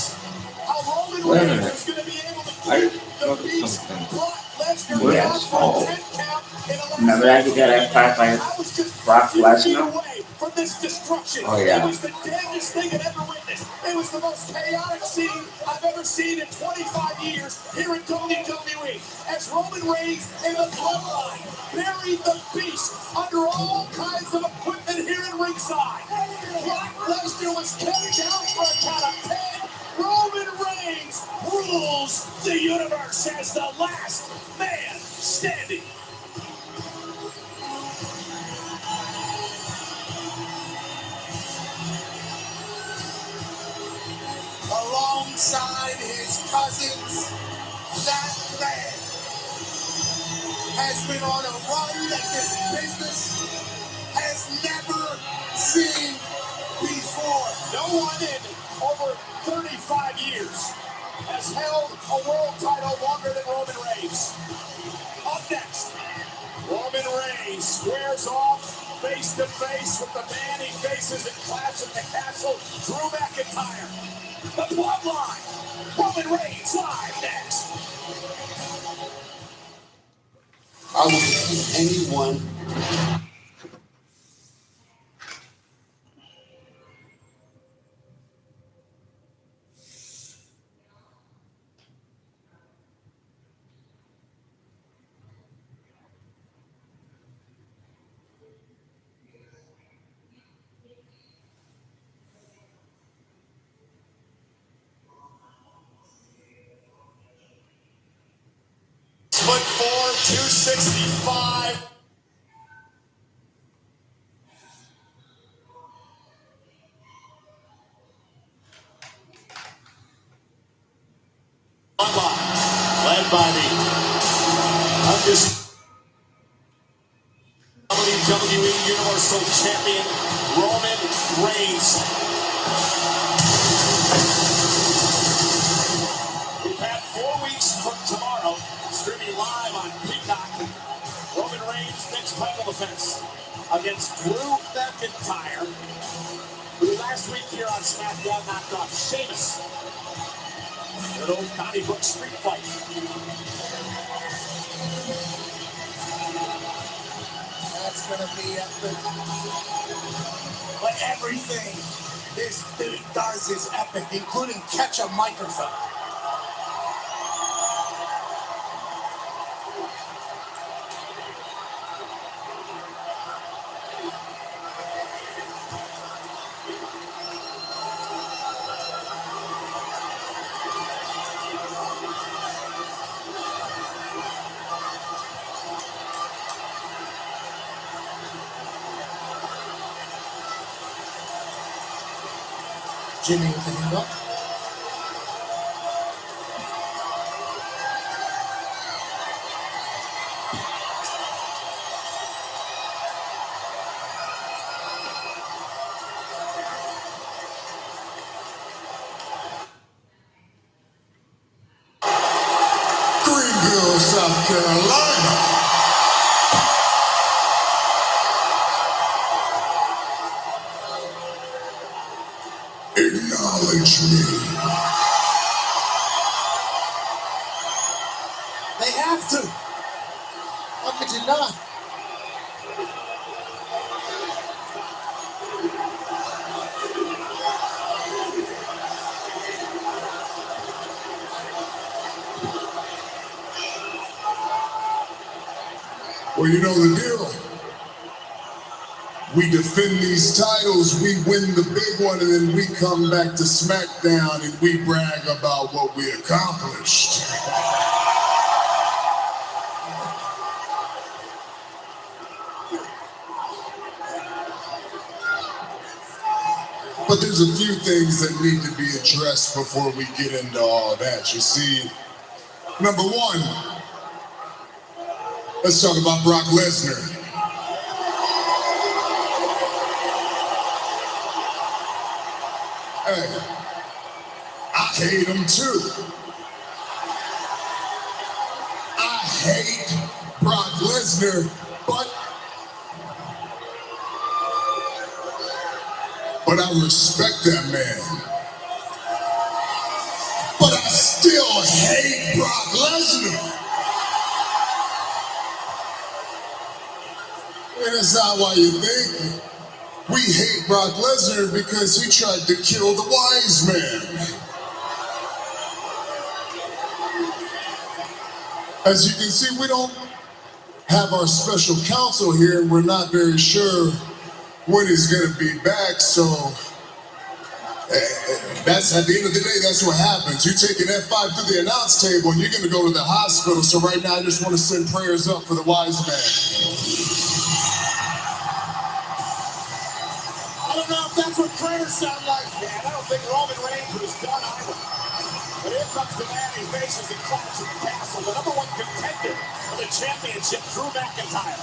how Roman Wait a Reigns minute. was going to be able to I keep the noticed beast something. Brock Lesnar Weird down as for a hell. 10 count in the last Remember that you got F5 by I was just Brock 50 feet Lesnar? away from this destruction. Oh, yeah. It was the damnedest thing I've ever witnessed. It was the most chaotic scene I've ever seen in 25 years here in WWE. As Roman Reigns and the Bloodline buried the beast under all kinds of equipment here at ringside. Brock Lesnar was kept down for a count of 10. Roman Reigns ruled Universe as the last man standing. Alongside his cousins, that man has been on a run that this business has never seen before. No one in over 35 years has held a world title longer than Roman Reigns. Up next, Roman Reigns squares off face to face with the man he faces at Clash at the Castle, Drew McIntyre. The Bloodline, Roman Reigns live next. I will defeat anyone. Foot 265. Led by the WWE Universal Champion Roman Reigns. We've had 4 weeks from tomorrow, streaming live on Peacock. Roman Reigns' next title defense against Drew McIntyre, who last week here on SmackDown knocked off Sheamus. Good old Donnybrook street fight. That's gonna be epic. But everything this dude does is epic, including catch a microphone. Jimmy with the hand up. Greenville, South Carolina. Acknowledge me. They have to. How could you not? Well, you know the deal. We defend these titles, we win the big one, and then we come back to SmackDown and we brag about what we accomplished. But there's a few things that need to be addressed before we get into all that. You see, number one, let's talk about Brock Lesnar. Hey, I hate him too. I hate Brock Lesnar, but I respect that man. But I still hate Brock Lesnar. And that's not why you think. We hate Brock Lesnar because he tried to kill the wise man. As you can see, we don't have our special counsel here, and we're not very sure when he's going to be back, so That's at the end of the day, that's what happens. You take an F5 through the announce table and you're going to go to the hospital. So right now, I just want to send prayers up for the wise man. I don't know if that's what prayers sound like. Yeah, I don't think Roman Reigns was done either. But here comes the man who faces the Clash of the Castle, the number one contender for the championship, Drew McIntyre.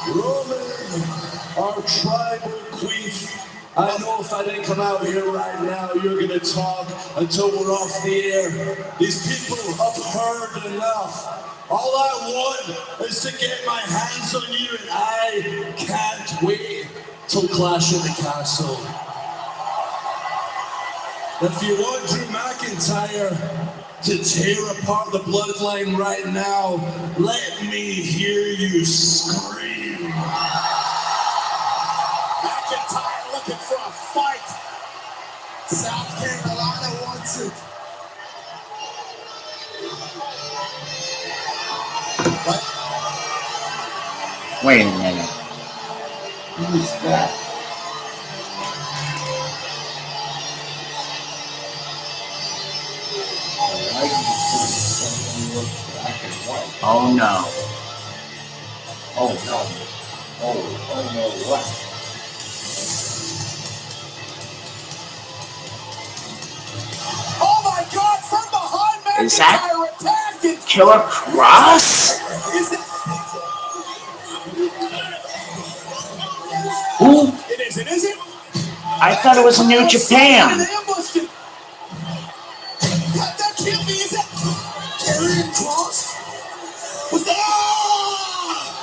Roman, our tribal queen. I know if I didn't come out here right now, you're gonna talk until we're off the air. These people have heard enough. All I want is to get my hands on you, and I can't wait till Clash of the Castle. If you want Drew McIntyre to tear apart the bloodline right now, let me hear you scream. McIntyre looking for a fight. South Carolina wants it. What? Wait a minute. Who's that? Why do you think someone look black and white? Oh no. Oh no. Oh no, what? Oh my God! From behind, Is that McIntyre attacked it. Killer Cross? Is it? Who? It is. It isn't. I thought it was New Japan. That can't be. Is it? Karrion Kross? Was that?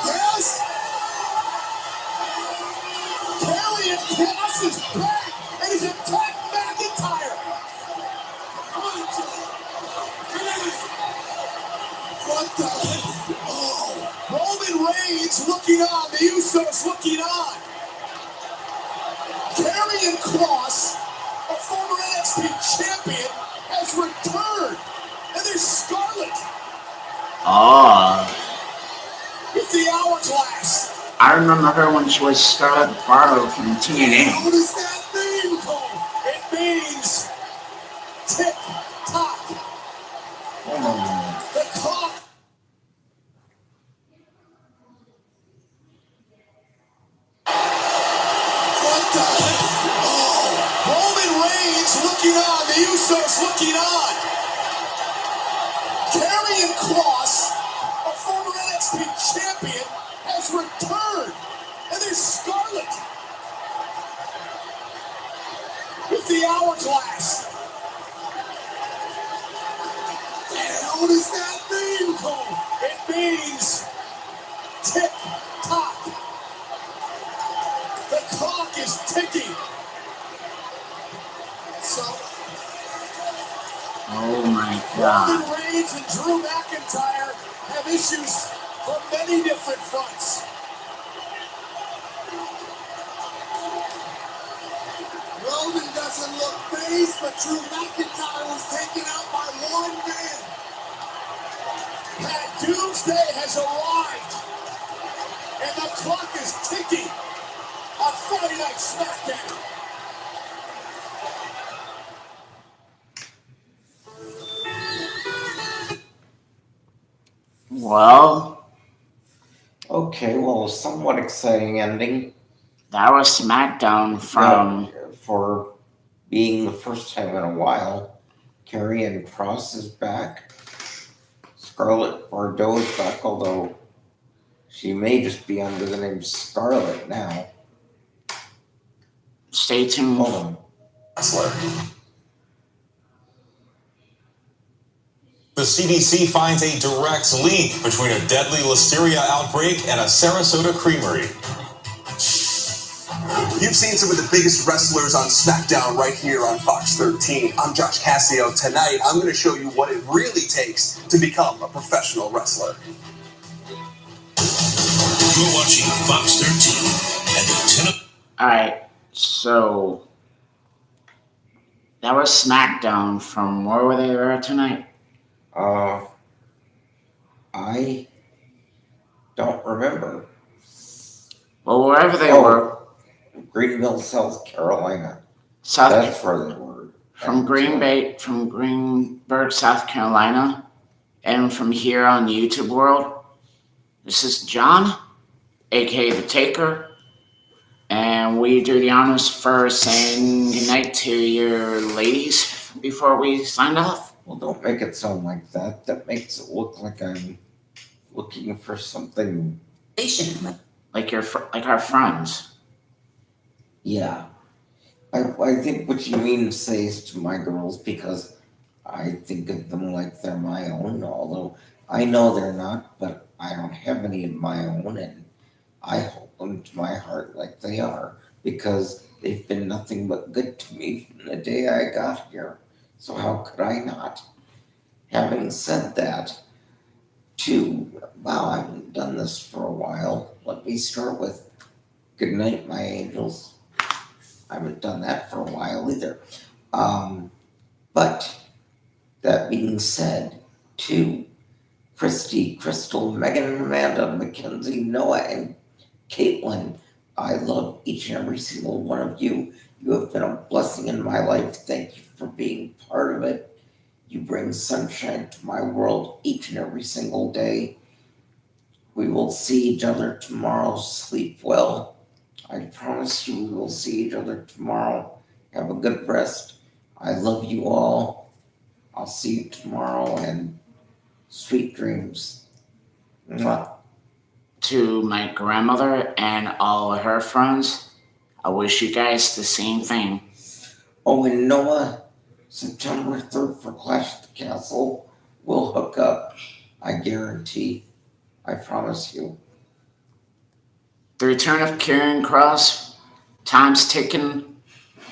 Yes. Karrion Kross is back and he's attacked McIntyre. What the? Oh, Roman Reigns looking on. The Usos looking on. Karrion Kross, a former NXT champion, has returned. And there's Scarlett Oh. with the hourglass. I remember her when she was Scarlett Bordeaux from TNA. What does that mean, Cole? It means tick tock. The clock. What the? Oh, Roman Reigns looking on. The Usos looking on. Karrion Kross, a former NXT champion, has returned. And there's Scarlett with the hourglass. And what does that mean, Cole? It means tick tock. The clock is ticking. So Oh my Roman God. Reigns and Drew McIntyre have issues from many different fronts. Roman doesn't look phased, but Drew McIntyre was taken out by one man. Pat Doomsday has arrived, and the clock is ticking on Friday Night SmackDown. Well, Okay, well, somewhat exciting ending. that was SmackDown from. For being the first time in a while. Karrion Kross is back. Scarlett Bordeaux is back, although she may just be under the name Scarlett now. Stay tuned. Hold on. The CDC finds a direct link between a deadly listeria outbreak and a Sarasota creamery. You've seen some of the biggest wrestlers on SmackDown right here on Fox 13. I'm Josh Cassio. Tonight, I'm going to show you what it really takes to become a professional wrestler. You're watching Fox 13 and the 10 Alright, so that was SmackDown from where were they at tonight? I don't remember. Well, wherever they were. Greenville, South Carolina. That's further word. from Greenburg, South Carolina, and from here on YouTube world. This is John, aka The Taker, and we do the honors for saying goodnight to your ladies before we sign off. Well, don't make it sound like that. That makes it look like I'm looking for something. Like our friends. Yeah. I think what you mean to say is to my girls, because I think of them like they're my own, although I know they're not, but I don't have any of my own, and I hold them to my heart like they are, because they've been nothing but good to me from the day I got here. So how could I not? Having said that, wow, I haven't done this for a while. Let me start with good night, my angels. I haven't done that for a while either. But that being said, Christy, Crystal, Megan, Amanda, Mackenzie, Noah, and Caitlin, I love each and every single one of you. You have been a blessing in my life. Thank you for being part of it. You bring sunshine to my world each and every single day. We will see each other tomorrow. Sleep well. I promise you we will see each other tomorrow. Have a good rest. I love you all. I'll see you tomorrow, and sweet dreams. Mwah. To my grandmother and all of her friends, I wish you guys the same thing. Oh, and Noah, September 3rd for Clash at the Castle. We'll hook up. I guarantee. I promise you. The return of Karen Cross, time's ticking.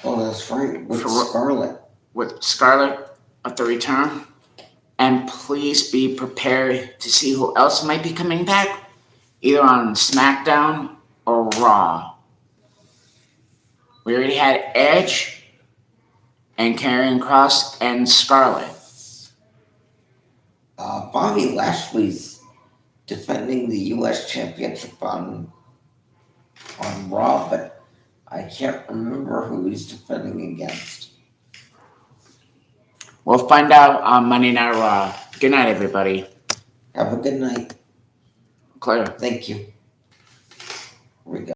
Oh, that's right. With Scarlett. With Scarlett at the return. And please be prepared to see who else might be coming back, either on SmackDown or Raw. We already had Edge and Karrion Kross and Scarlett. Bobby Lashley's defending the U.S. Championship on Raw, but I can't remember who he's defending against. We'll find out on Monday Night Raw. Good night, everybody. Have a good night. Claire. Thank you. Here we go.